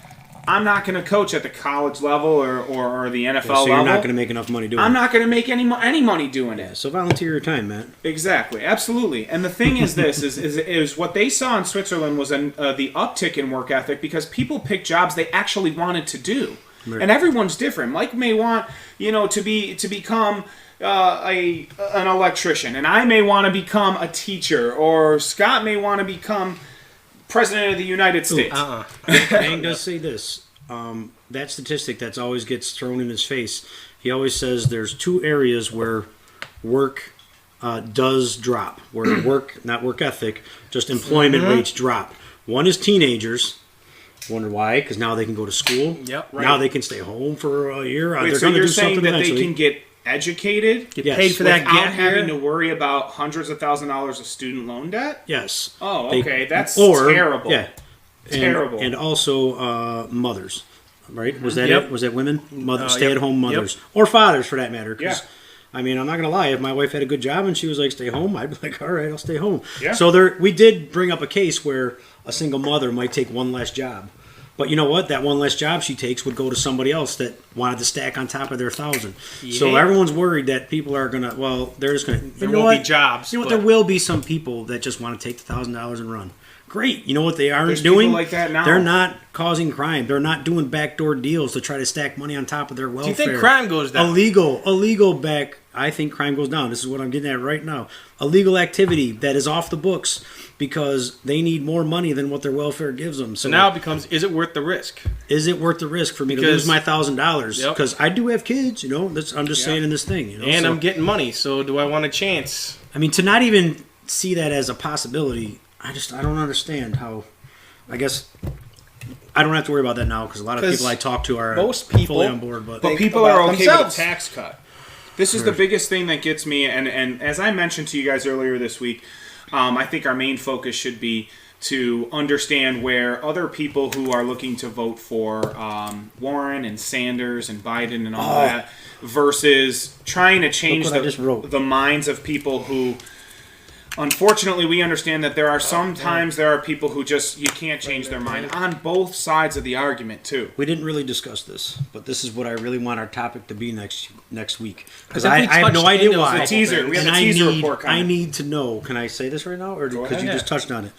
A: I'm not going to coach at the college level or the NFL level.
C: So you're not going to make enough money doing it.
A: I'm not going to make any money doing it.
C: So volunteer your time, man.
A: Exactly, absolutely. And the thing is this, is what they saw in Switzerland was the uptick in work ethic, because people picked jobs they actually wanted to do. Right. And everyone's different. Mike may want, to become an electrician, and I may want to become a teacher, or Scott may want to become President of the United States.
C: Yang does say this. That statistic that's always gets thrown in his face. He always says there's two areas where work does drop, where not work ethic, just employment rates drop. One is teenagers. Wonder why? Because now they can go to school.
B: Yep.
C: Right. Now they can stay home for a year.
A: Wait,
C: they're
A: so
C: going to
A: you're
C: do
A: saying
C: something
A: that
C: eventually.
A: they can get educated,
B: get paid for that
A: without
B: gap
A: having
B: year?
A: to worry about hundreds of $1,000s of student loan debt?
C: Yes.
A: Oh, okay. That's terrible.
C: Yeah.
A: Terrible.
C: And also mothers, right? Was that
B: Yep.
C: it? Was that women? Stay-at-home mothers. Yep. Or fathers, for that matter.
A: Yeah.
C: I mean, I'm not going to lie. If my wife had a good job and she was like, stay home, I'd be like, all right, I'll stay home.
A: Yeah.
C: So we did bring up a case where a single mother might take one less job. But you know what? That one less job she takes would go to somebody else that wanted to stack on top of their 1,000.
B: Yeah.
C: So everyone's worried that people are going to, they're just going to.
B: There won't be jobs.
C: You know what? There will be some people that just want to take the $1,000 and run. Great. You know what they aren't
A: There's
C: doing?
A: people like that now.
C: They're not causing crime. They're not doing backdoor deals to try to stack money on top of their welfare.
B: Do you think crime goes down?
C: Illegal back. I think crime goes down. This is what I'm getting at right now. Illegal activity that is off the books because they need more money than what their welfare gives them.
B: So now it becomes, is it worth the risk?
C: Is it worth the risk for me to lose my $1,000? Because I do have kids, I'm just saying in this thing.
B: And I'm getting money, so do I want a chance?
C: I mean, to not even see that as a possibility, I don't understand how. I guess I don't have to worry about that now because a lot of people I talk to are
B: most people
C: fully on board. But
A: people are okay
B: themselves.
A: with a tax cut. This is the biggest thing that gets me, and as I mentioned to you guys earlier this week, I think our main focus should be to understand where other people who are looking to vote for Warren and Sanders and Biden and all that versus trying to change the minds of people who, unfortunately, we understand that there are people who just, you can't change their mind on both sides of the argument, too.
C: We didn't really discuss this, but this is what I really want our topic to be next week. Because I have no idea why.
A: The teaser. We have the teaser report coming.
C: I need to know. Can I say this right now? Or because you just touched on it.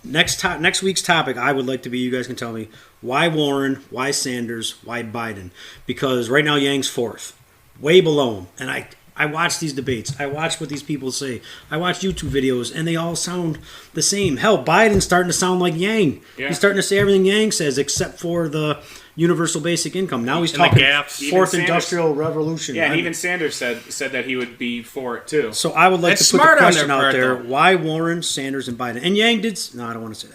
C: Next week's topic, I would like to be, you guys can tell me, why Warren, why Sanders, why Biden? Because right now Yang's fourth. Way below him. And I watch these debates. I watch what these people say. I watch YouTube videos, and they all sound the same. Hell, Biden's starting to sound like Yang. Yeah. He's starting to say everything Yang says, except for the universal basic income. Now he's talking fourth industrial revolution.
A: Yeah, and even Sanders said that he would be for it, too.
C: So I would like to put the question out there, why Warren, Sanders, and Biden? And Yang did... No, I don't want to say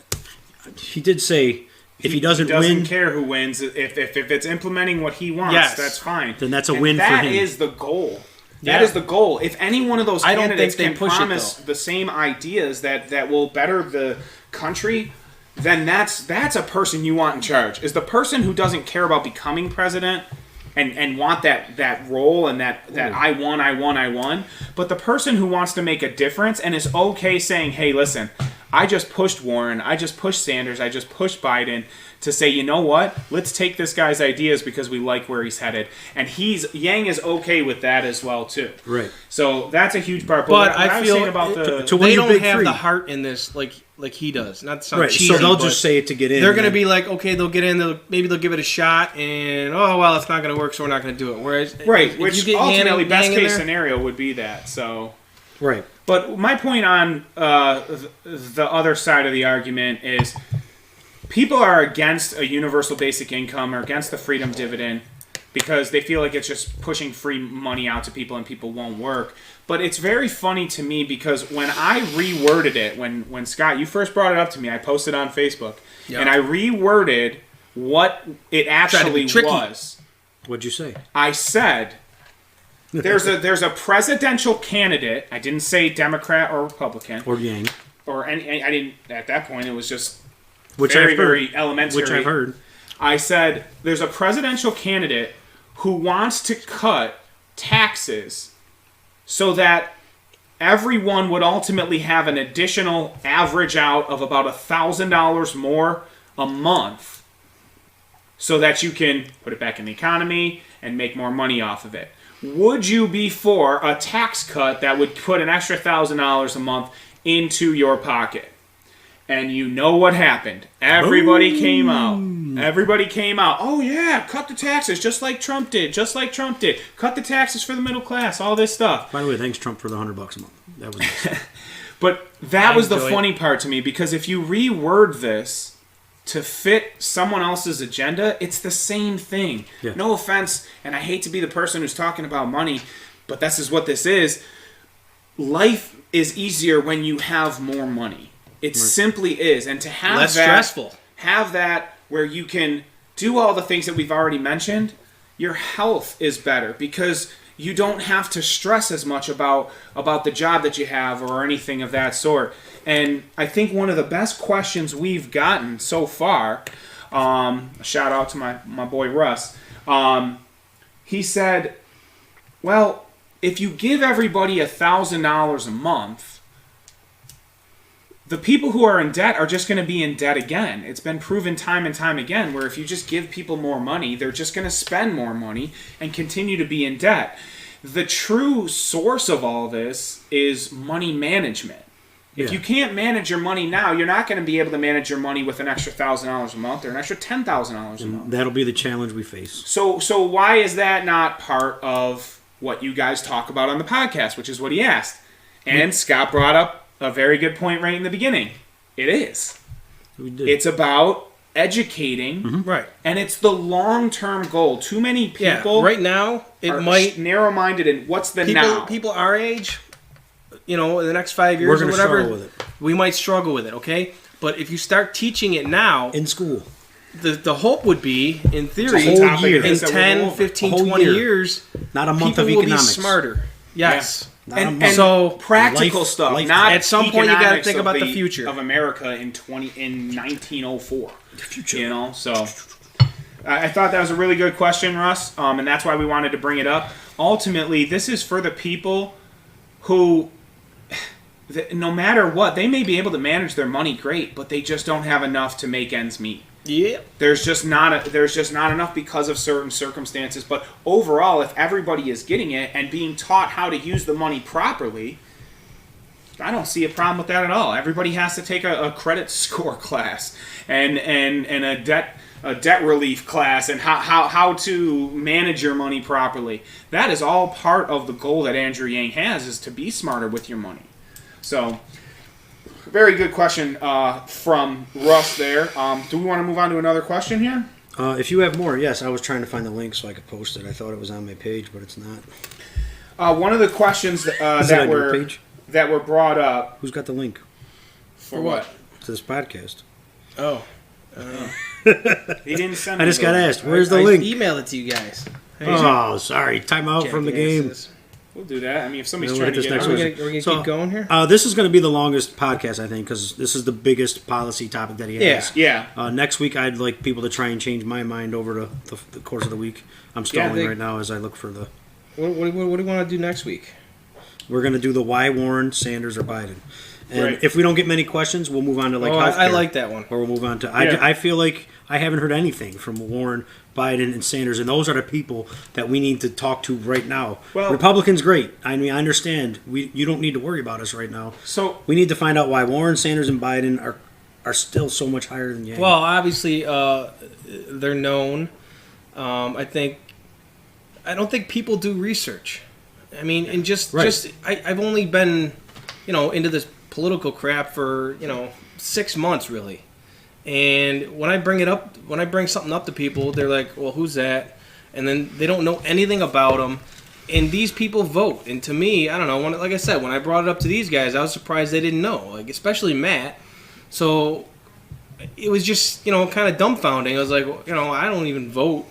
C: that. He did say... If he doesn't win,
A: care who wins. If it's implementing what he wants, that's fine.
C: Then that's a win for him.
A: That is the goal. That is the goal. If any one of those candidates can promise the same ideas that will better the country, then that's a person you want in charge. Is the person who doesn't care about becoming president and want that role and that I won. But the person who wants to make a difference and is okay saying, hey, listen, I just pushed Warren, I just pushed Sanders, I just pushed Biden to say, you know what? Let's take this guy's ideas because we like where he's headed. And Yang is okay with that as well, too.
C: Right.
A: So that's a huge part.
B: But I feel about they don't have the heart in this like he does. Not to sound cheesy,
C: so they'll just say it to get in.
B: They're going to be like, okay, they'll get in, maybe they'll give it a shot, and it's not going to work, so we're not going to do it. Whereas,
A: which ultimately best case scenario would be that. So.
C: Right.
A: But my point on the other side of the argument is people are against a universal basic income or against the Freedom Dividend because they feel like it's just pushing free money out to people and people won't work. But it's very funny to me because when I reworded it, when Scott, you first brought it up to me, I posted on Facebook, and I reworded what it actually was.
C: What'd you say?
A: I said... There's a presidential candidate. I didn't say Democrat or Republican
C: or Yang
A: or any. I didn't at that point. It was just
C: very
A: elementary.
C: Which I've heard.
A: I said there's a presidential candidate who wants to cut taxes so that everyone would ultimately have an additional average out of about $1,000 more a month, so that you can put it back in the economy and make more money off of it. Would you be for a tax cut that would put an extra $1,000 a month into your pocket? And you know what happened. Everybody came out. Everybody came out. Oh, yeah, cut the taxes just like Trump did. Cut the taxes for the middle class, all this stuff.
C: By the way, thanks, Trump, for the $100 a month. That was nice.
A: But that was the funny part to me, because if you reword this to fit someone else's agenda, it's the same thing. Yeah. No offense, and I hate to be the person who's talking about money, but this is what this is. Life is easier when you have more money. It simply is. And to have
B: less stressful.
A: Have that where you can do all the things that we've already mentioned, your health is better because you don't have to stress as much about the job that you have or anything of that sort. And I think one of the best questions we've gotten so far, a shout out to my boy Russ, he said, well, if you give everybody $1,000 a month, the people who are in debt are just going to be in debt again. It's been proven time and time again where if you just give people more money, they're just going to spend more money and continue to be in debt. The true source of all this is money management. If you can't manage your money now, you're not going to be able to manage your money with an extra $1,000 a month or an extra $10,000 a month.
C: That'll be the challenge we face.
A: So why is that not part of what you guys talk about on the podcast, which is what he asked? And Scott brought up a very good point right in the beginning. It is.
C: We did.
A: It's about educating,
B: right?
A: And it's the long-term goal. Too many people
B: right now
A: are narrow-minded in what's the now.
B: People our age, in the next 5 years or whatever,
C: struggle with it.
B: We might struggle with it, okay? But if you start teaching it now
C: in school,
B: the hope would be, in theory, in 10, 15, 20 years,
C: not a month
B: people
C: of
B: will
C: economics.
B: be smarter. Yes.
A: Yeah. And
B: So,
A: practical
C: life-
A: stuff,
C: life-
A: not
B: At some point you gotta
A: economics
B: think
A: of
B: about the future.
A: of America in 1904.
C: The future.
A: You know, so I thought that was a really good question, Russ, and that's why we wanted to bring it up. Ultimately, this is for the people who, no matter what, they may be able to manage their money great, but they just don't have enough to make ends meet.
B: Yeah.
A: There's just not enough because of certain circumstances. But overall, if everybody is getting it and being taught how to use the money properly, I don't see a problem with that at all. Everybody has to take a credit score class and a debt relief class and how to manage your money properly. That is all part of the goal that Andrew Yang has, is to be smarter with your money. So, very good question from Russ there. Do we want to move on to another question here?
C: If you have more, yes. I was trying to find the link so I could post it. I thought it was on my page, but it's not.
A: One of the questions
C: Is it on your page?
A: that were brought up.
C: Who's got the link
A: For what?
C: to this podcast?
B: Oh.
A: He didn't send
C: I
A: me
C: just
A: the
C: got
A: link.
C: asked. Where's the
B: I
C: link?
B: emailed it to you guys.
C: Oh, sorry. Time out from the game.
B: Jackasses.
A: We'll do that. I mean, if somebody's
C: We'll
A: trying
C: hit
A: to
C: this
A: get
C: next
A: on.
C: week.
B: We're gonna
C: So,
B: keep going here?
C: This is going to be the longest podcast, I think, because this is the biggest policy topic that he has.
A: Yeah.
C: Next week, I'd like people to try and change my mind over the course of the week. I'm stalling
B: they-
C: right now as I look for the...
B: What do you want to do next week?
C: We're going to do the why Warren, Sanders, or Biden. And
A: Right.
C: if we don't get many questions, we'll move on to healthcare.
B: I like that one.
C: Or we'll move on to...
A: Yeah.
C: I feel like I haven't heard anything from Warren, Biden, and Sanders, and those are the people that we need to talk to right now.
A: Well-
C: Republicans, great. I mean, I understand. You don't need to worry about us right now.
A: So
C: We need to find out why Warren, Sanders, and Biden are still so much higher than Yang.
B: Well, obviously, they're known. I don't think people do research. I mean, and I've only been, into this political crap for 6 months really, and when I bring something up to people, they're like, "Well, who's that?" And then they don't know anything about them. And these people vote. And to me, I don't know. Like I said, when I brought it up to these guys, I was surprised they didn't know. Like, especially Matt. So it was just, kind of dumbfounding. I was like, I don't even vote.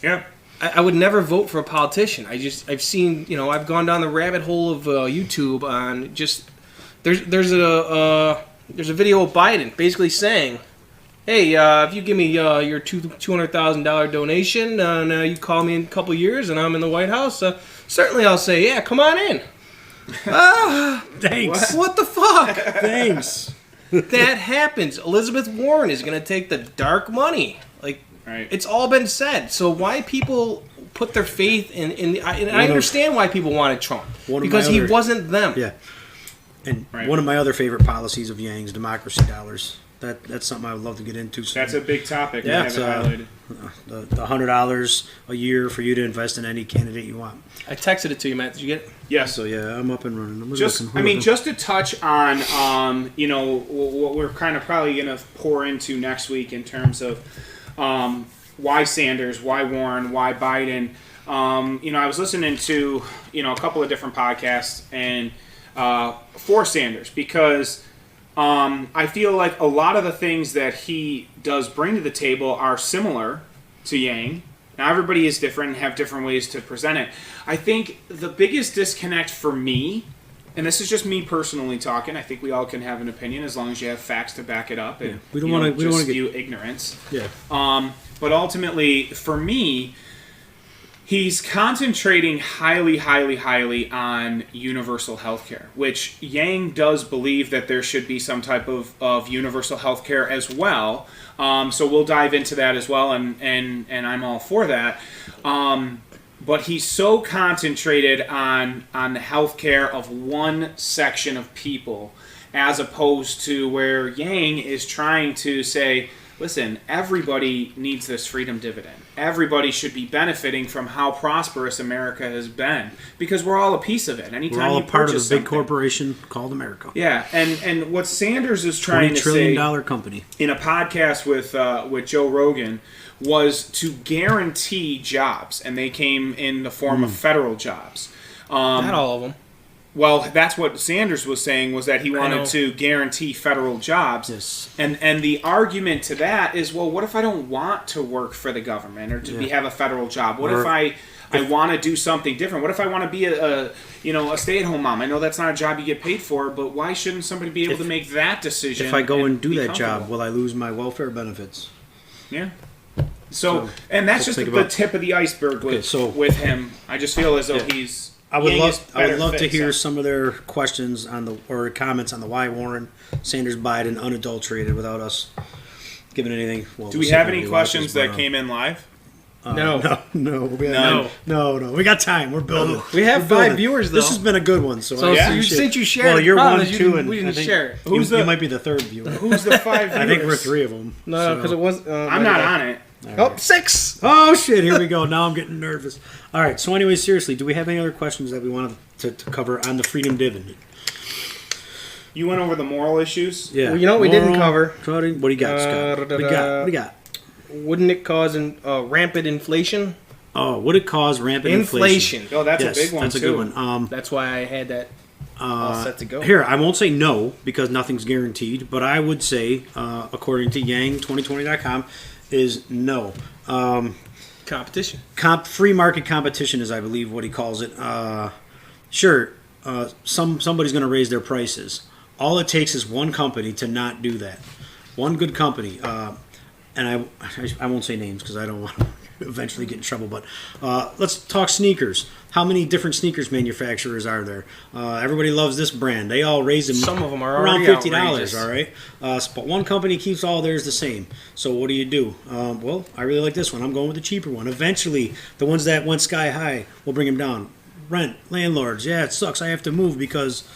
A: yeah.
B: I would never vote for a politician. I've seen, I've gone down the rabbit hole of YouTube on just there's a video of Biden basically saying, "Hey, if you give me your $200,000 donation, and you call me in a couple years, and I'm in the White House, certainly I'll say, yeah, come on in."
C: Thanks.
B: What the fuck?
C: Thanks.
B: That happens. Elizabeth Warren is going to take the dark money. Like,
A: Right.
B: it's all been said. So why people put their faith in I understand why people wanted Trump.
C: one of
B: Because
C: my
B: he
C: other-
B: wasn't them.
C: Yeah. And
A: Right.
C: one of my other favorite policies of Yang's, democracy dollars. That's something I would love to get into. So
A: That's a big topic.
C: Yeah,
A: I have
C: it's,
A: it highlighted.
C: the $100 a year for you to invest in any candidate you want.
B: I texted it to you, Matt. Did you get it?
A: Yes.
C: So yeah, I'm up and running. I'm
A: Just,
C: looking.
A: I mean, just to touch on, what we're kind of probably going to pour into next week in terms of why Sanders, why Warren, why Biden. I was listening to, a couple of different podcasts and for Sanders because I feel like a lot of the things that he does bring to the table are similar to Yang. Now, everybody is different and have different ways to present it. I think the biggest disconnect for me, and this is just me personally talking, I think we all can have an opinion as long as you have facts to back it up. And
C: Yeah. We don't wanna
A: just
C: get-
A: view ignorance.
C: Yeah.
A: But ultimately, for me, he's concentrating highly on universal health care, which Yang does believe that there should be some type of universal health care as well. So we'll dive into that as well, and I'm all for that. But he's so concentrated on the health care of one section of people, as opposed to where Yang is trying to say, listen, everybody needs this freedom dividend. Everybody should be benefiting from how prosperous America has been because we're all a piece of it. Anytime
C: We're all
A: you
C: a part of
A: purchase
C: the big
A: something-
C: corporation called America.
A: Yeah, and what Sanders is trying
C: $20
A: to
C: trillion
A: say
C: company.
A: in a podcast with Joe Rogan was to guarantee jobs, and they came in the form of federal jobs.
B: Not all of them.
A: Well, that's what Sanders was saying, was that he
B: know.
A: wanted to guarantee federal jobs.
C: Yes.
A: And the argument to that is, well, what if I don't want to work for the government or to
C: Yeah.
A: have a federal job? What
C: Or-
A: if I want to do something different. What if I want to be a stay-at-home mom? I know that's not a job you get paid for, but why shouldn't somebody be able to make that decision?
C: If I go and do
A: be
C: that job,
A: comfortable?
C: will I lose my welfare benefits?
A: Yeah. So and that's just the tip of the iceberg with him. I just feel as though he's.
C: I would love to hear some of their questions or comments on the why Warren Sanders Biden unadulterated without us giving anything. Well,
D: do we have any questions that came in live?
C: No. We got time. We're building.
B: We have 5 viewers though.
C: This has been a good one. So
B: since you shared,
C: well, you're one,
B: you
C: 2, and
B: we didn't
C: I think
B: share it.
C: You might be the 3rd viewer.
A: Who's the 5 viewers?
C: I think we're 3 of them.
B: No, because it was.
A: I'm not on it.
B: Oh, 6.
C: Oh shit! Here we go. Now I'm getting nervous. All right. So anyway, seriously, do we have any other questions that we wanted to cover on the Freedom Dividend?
A: You went over the moral issues.
C: Yeah.
B: Well, you know what we didn't cover?
C: What do you got, Scott? What do you got?
B: Wouldn't it cause rampant inflation?
C: Oh, would it cause rampant inflation?
A: Oh, that's a big one.
C: That's a good one.
B: That's why I had that all set to go.
C: Here, I won't say no because nothing's guaranteed, but I would say, according to Yang2020.com, is no.
B: Competition.
C: Free market competition is, I believe, what he calls it. Sure, somebody's going to raise their prices. All it takes is one company to not do that. One good company. And I won't say names because I don't want to eventually get in trouble. But let's talk sneakers. How many different sneakers manufacturers are there? Everybody loves this brand. They all raise them.
B: Some of them are
C: around
B: already
C: $50.
B: Outrageous.
C: All right, but one company keeps all theirs the same. So what do? Well, I really like this one. I'm going with the cheaper one. Eventually, the ones that went sky high will bring them down. Rent, landlords. Yeah, it sucks. I have to move because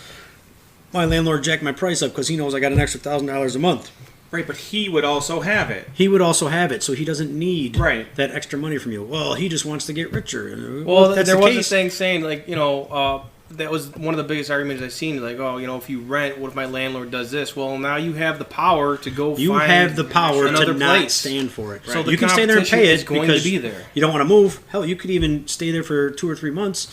C: my landlord jacked my price up because he knows I got an extra $1,000 a month.
A: Right, but he would also have it.
C: He would also have it, so he doesn't need
A: that
C: extra money from you. Well, he just wants to get richer.
B: Well,
C: that's
B: there
C: the
B: was
C: case.
B: a thing saying, like, that was one of the biggest arguments I've seen. Like, if you rent, what if my landlord does this? Well, now you have the power to go find
C: have the power
B: another
C: to not
B: place.
C: stand for it.
B: So
C: you can stay there and pay it
B: going
C: because
B: to be there.
C: You don't want to move. Hell, you could even stay there for 2 or 3 months.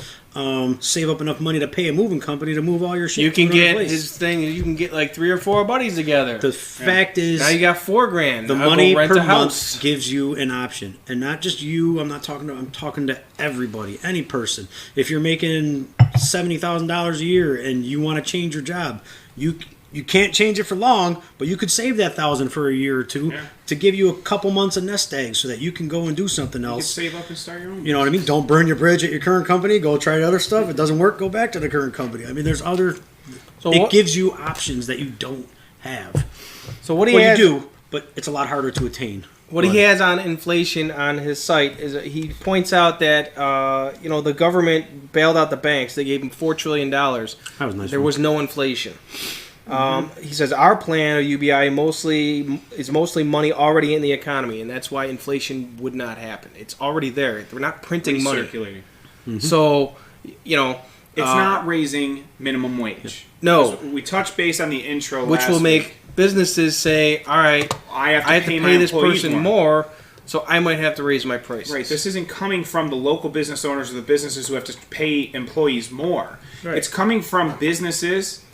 C: Save up enough money to pay a moving company to move all your shit.
B: You can
C: to another
B: get
C: place.
B: his thing. You can get like 3 or 4 buddies together.
C: The fact is,
B: now you got $4,000.
C: the
B: I'll
C: money
B: go rent
C: per
B: a house.
C: month gives you an option, and not just you. I'm talking to everybody, any person. If you're making $70,000 a year and you want to change your job, you can't change it for long, but you could save that $1,000 for a year or two to give you a couple months of nest egg so that you can go and do something else.
A: You can save up and start your own.
C: You know what I mean? Don't burn your bridge at your current company. Go try the other stuff. If it doesn't work, go back to the current company. I mean, there's other. So it gives you options that you don't have.
B: So what
C: you do, but it's a lot harder to attain.
B: What he has on inflation on his site is he points out that the government bailed out the banks. They gave them $4 trillion.
C: That was nice.
B: There was no inflation. He says our plan of UBI is mostly money already in the economy, and that's why inflation would not happen. It's already there. We're not printing money.
A: Circulating.
B: Mm-hmm. So,
A: it's not raising minimum wage.
B: No,
A: we touched base on the intro,
B: which will make businesses say, "All right, I have to pay this person more, so I might have to raise my prices."
A: Right. This isn't coming from the local business owners or the businesses who have to pay employees more. Right. It's coming from businesses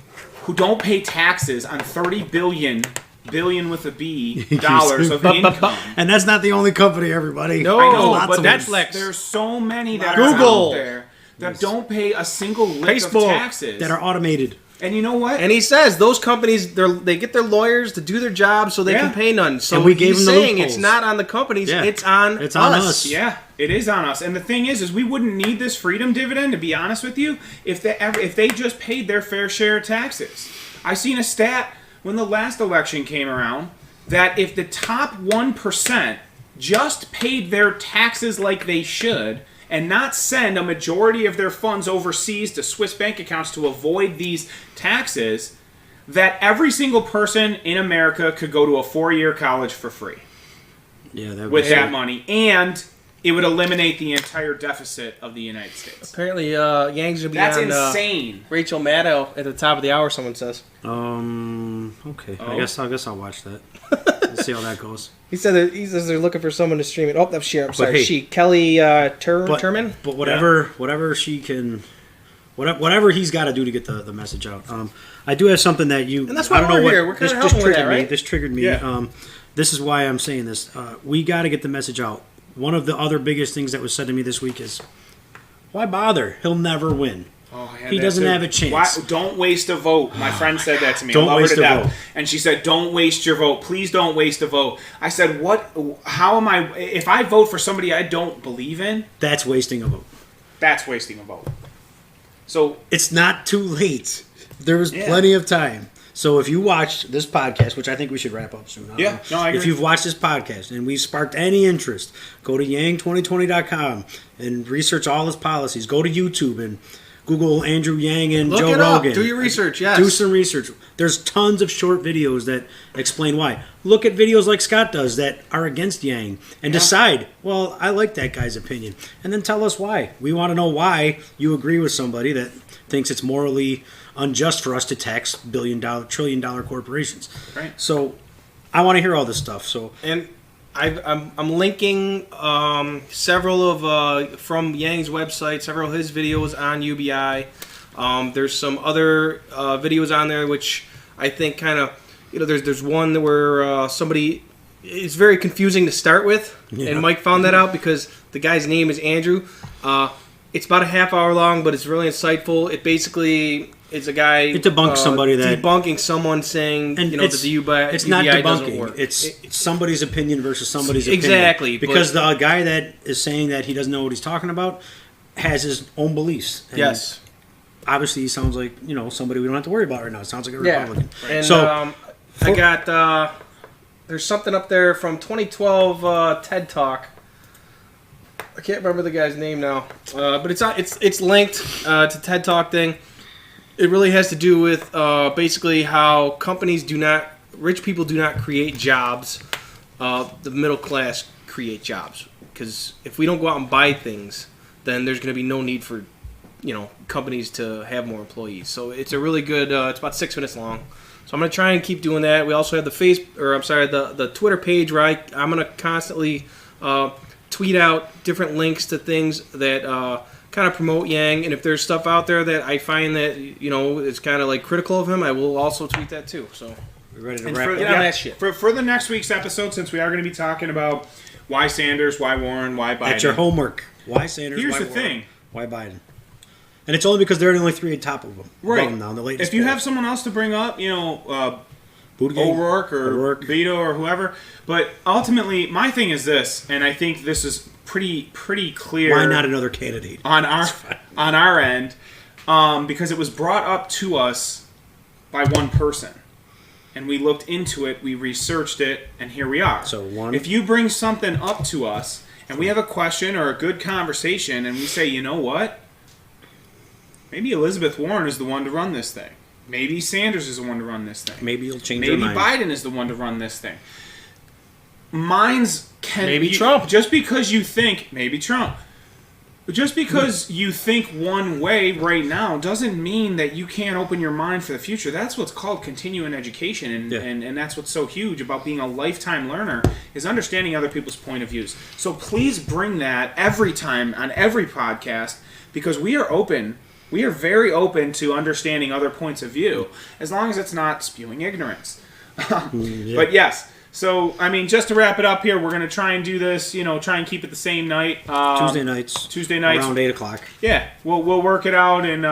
A: who don't pay taxes on $30 billion with a B dollars of income.
C: And that's not the only company, everybody.
B: No,
A: I know, but
B: Netflix.
A: There's so many that
B: Google.
A: are out there that don't pay a single lick of taxes.
C: That are automated.
A: And you know what?
B: And he says those companies, they get their lawyers to do their job so they can pay none. So
C: and we gave
B: he's
C: them the
B: saying
C: loopholes.
B: it's not on the companies, it's on us.
A: Yeah, it is on us. And the thing is we wouldn't need this freedom dividend, to be honest with you, if they just paid their fair share of taxes. I seen a stat when the last election came around that if the top 1% just paid their taxes like they should and not send a majority of their funds overseas to Swiss bank accounts to avoid these taxes, that every single person in America could go to a 4-year college for free.
C: Yeah,
A: with that money, and it would eliminate the entire deficit of the United States.
B: Apparently, Yang's gonna be
A: That's
B: on
A: insane.
B: Rachel Maddow at the top of the hour. Someone says.
C: Okay.
A: Oh.
C: I guess I'll watch that. Let's see how that goes.
B: He says they're looking for someone to stream it. Oh, that's she. I'm sorry,
C: hey,
B: she Kelly Turman.
C: But whatever she can, whatever he's got to do to get the message out. I do have something that you.
B: And that's why
C: I don't know
B: we're
C: what,
B: here. We're kind
C: this
B: of helping with
C: triggered
B: that, right?
C: me. This triggered me.
A: Yeah.
C: This is why I'm saying this. We got to get the message out. One of the other biggest things that was said to me this week is Why bother? He'll never win.
A: Oh, yeah,
C: He doesn't have a chance.
A: Why, don't waste a vote. My friend said that to me.
C: Don't
A: I love
C: waste
A: her to
C: a
A: death.
C: vote.
A: And she said, "Don't waste your vote. Please don't waste a vote." I said, "What? How am I? If I vote for somebody I don't believe in,
C: That's wasting a vote.
A: that's wasting a vote." So
C: It's not too late. There was
A: Yeah.
C: plenty of time. So if you watched this podcast, which I think we should wrap up soon.
A: Yeah, no, I agree.
C: If you've watched this podcast and we sparked any interest, go to yang2020.com and research all his policies. Go to YouTube and Google Andrew Yang and
B: Look
C: Joe
B: it up.
C: Rogan.
B: Do your research. Yes.
C: Do some research. There's tons of short videos that explain why. Look at videos like Scott does that are against Yang and decide, well, I like that guy's opinion. And then tell us why. We want to know why you agree with somebody that thinks it's morally unjust for us to tax trillion-dollar corporations.
A: Right.
C: So I want to hear all this stuff. So
B: And I'm linking several of from Yang's website, several of his videos on UBI. There's some other videos on there which I think kind of, there's one where somebody, it's very confusing to start with, and Mike found that out because the guy's name is Andrew. It's about a half hour long, but it's really insightful. It basically is a guy
C: It debunks somebody that-
B: debunking someone saying
C: And
B: that the UBI,
C: it's not
B: UBI doesn't
C: debunking.
B: work.
C: It's somebody's opinion versus somebody's opinion.
B: Exactly,
C: Because
B: but-
C: the guy that is saying that he doesn't know what he's talking about has his own beliefs. And
B: Yes.
C: obviously he sounds like somebody we don't have to worry about right now. It sounds like a
B: Yeah.
C: Republican.
B: And
C: So
B: I got there's something up there from 2012 TED Talk. I can't remember the guy's name now, but it's linked to TED Talk thing. It really has to do with basically how rich people do not create jobs. The middle class create jobs, because if we don't go out and buy things, then there's going to be no need for companies to have more employees. So it's a really good. It's about 6 minutes long. So I'm going to try and keep doing that. We also have the Twitter page where I'm going to constantly tweet out different links to things that kind of promote Yang. And if there's stuff out there that I find that is kind of like critical of him, I will also tweet that too. So
C: we're ready to
A: And
C: wrap
A: for,
C: up.
B: Get on that shit.
A: For the next week's episode, since we are going to be talking about why Sanders, why Warren, why Biden.
C: That's your homework. Why Sanders?
A: Here's
C: why
A: the
C: Warren,
A: thing.
C: Why Biden? And it's only because they're the only three at top of them.
A: Right.
C: Above them now, in the latest
A: If you
C: poll.
A: have someone else to bring up,
C: Buttigieg,
A: O'Rourke or
C: O'Rourke.
A: Beto or whoever. But ultimately, my thing is this, and I think this is pretty clear.
C: Why not another candidate?
A: on our end, because it was brought up to us by one person, and we looked into it, we researched it, and here we are.
C: So one-
A: if you bring something up to us, and we have a question or a good conversation, and we say, you know what? Maybe Elizabeth Warren is the one to run this thing. Maybe Sanders is the one to run this thing.
C: Maybe you'll change
A: Maybe
C: your mind.
A: Biden is the one to run this thing. Mine's can
B: Maybe
A: you-
B: Trump.
A: Just because you think maybe Trump. Just because you think one way right now doesn't mean that you can't open your mind for the future. That's what's called continuing education, and,
C: Yeah.
A: and that's what's so huge about being a lifetime learner is understanding other people's point of views. So please bring that every time on every podcast, because we are open. We are very open to understanding other points of view, as long as it's not spewing ignorance. But yes. So, I mean, just to wrap it up here, we're going to try and do this, try and keep it the same night.
C: Tuesday nights. Around 8 o'clock.
A: Yeah, we'll work it out, and,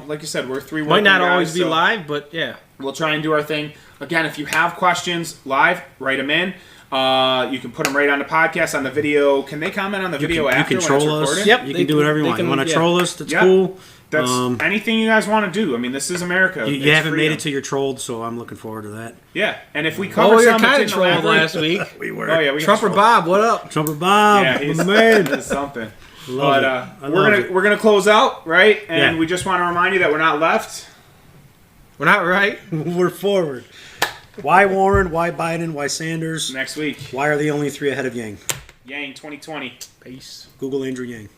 A: like you said, we're three
B: Might
A: working
B: not
A: guys,
B: always be
A: so
B: live, but yeah.
A: We'll try and do our thing. Again, if you have questions live, write them in. You can put them right on the podcast, on the video. Can they comment on the video after
C: you can
A: when it's
C: troll us.
A: recorded?
B: Yep.
C: You
B: They
C: can do
B: can-
C: whatever you
B: they
C: want. You
B: can-
C: want to
B: yeah.
C: troll us? That's
A: Yeah.
C: cool.
A: That's anything you guys want to do. I mean, this is America.
C: You
A: It's
C: haven't made
A: freedom.
C: it till you're trolled, so I'm looking forward to that.
A: Yeah, and if we cover
B: Oh, you're
A: some
B: kind of
A: didn't
B: trolling
A: elaborate-
B: last week.
C: We were.
A: Oh yeah, we got
B: Trump or
A: trolled.
B: Bob, what up?
C: Trumper Bob.
A: Yeah, he's
C: the man.
A: he's something.
C: Love
A: But
C: it. I
A: we're
C: love
A: gonna
C: it.
A: we're gonna close out, right? And
C: Yeah.
A: we just want to remind you that we're not left.
B: We're not right.
C: We're forward. Why Warren? Why Biden? Why Sanders?
A: Next week,
C: Why are the only three ahead of Yang?
A: Yang 2020.
B: Peace.
C: Google Andrew Yang.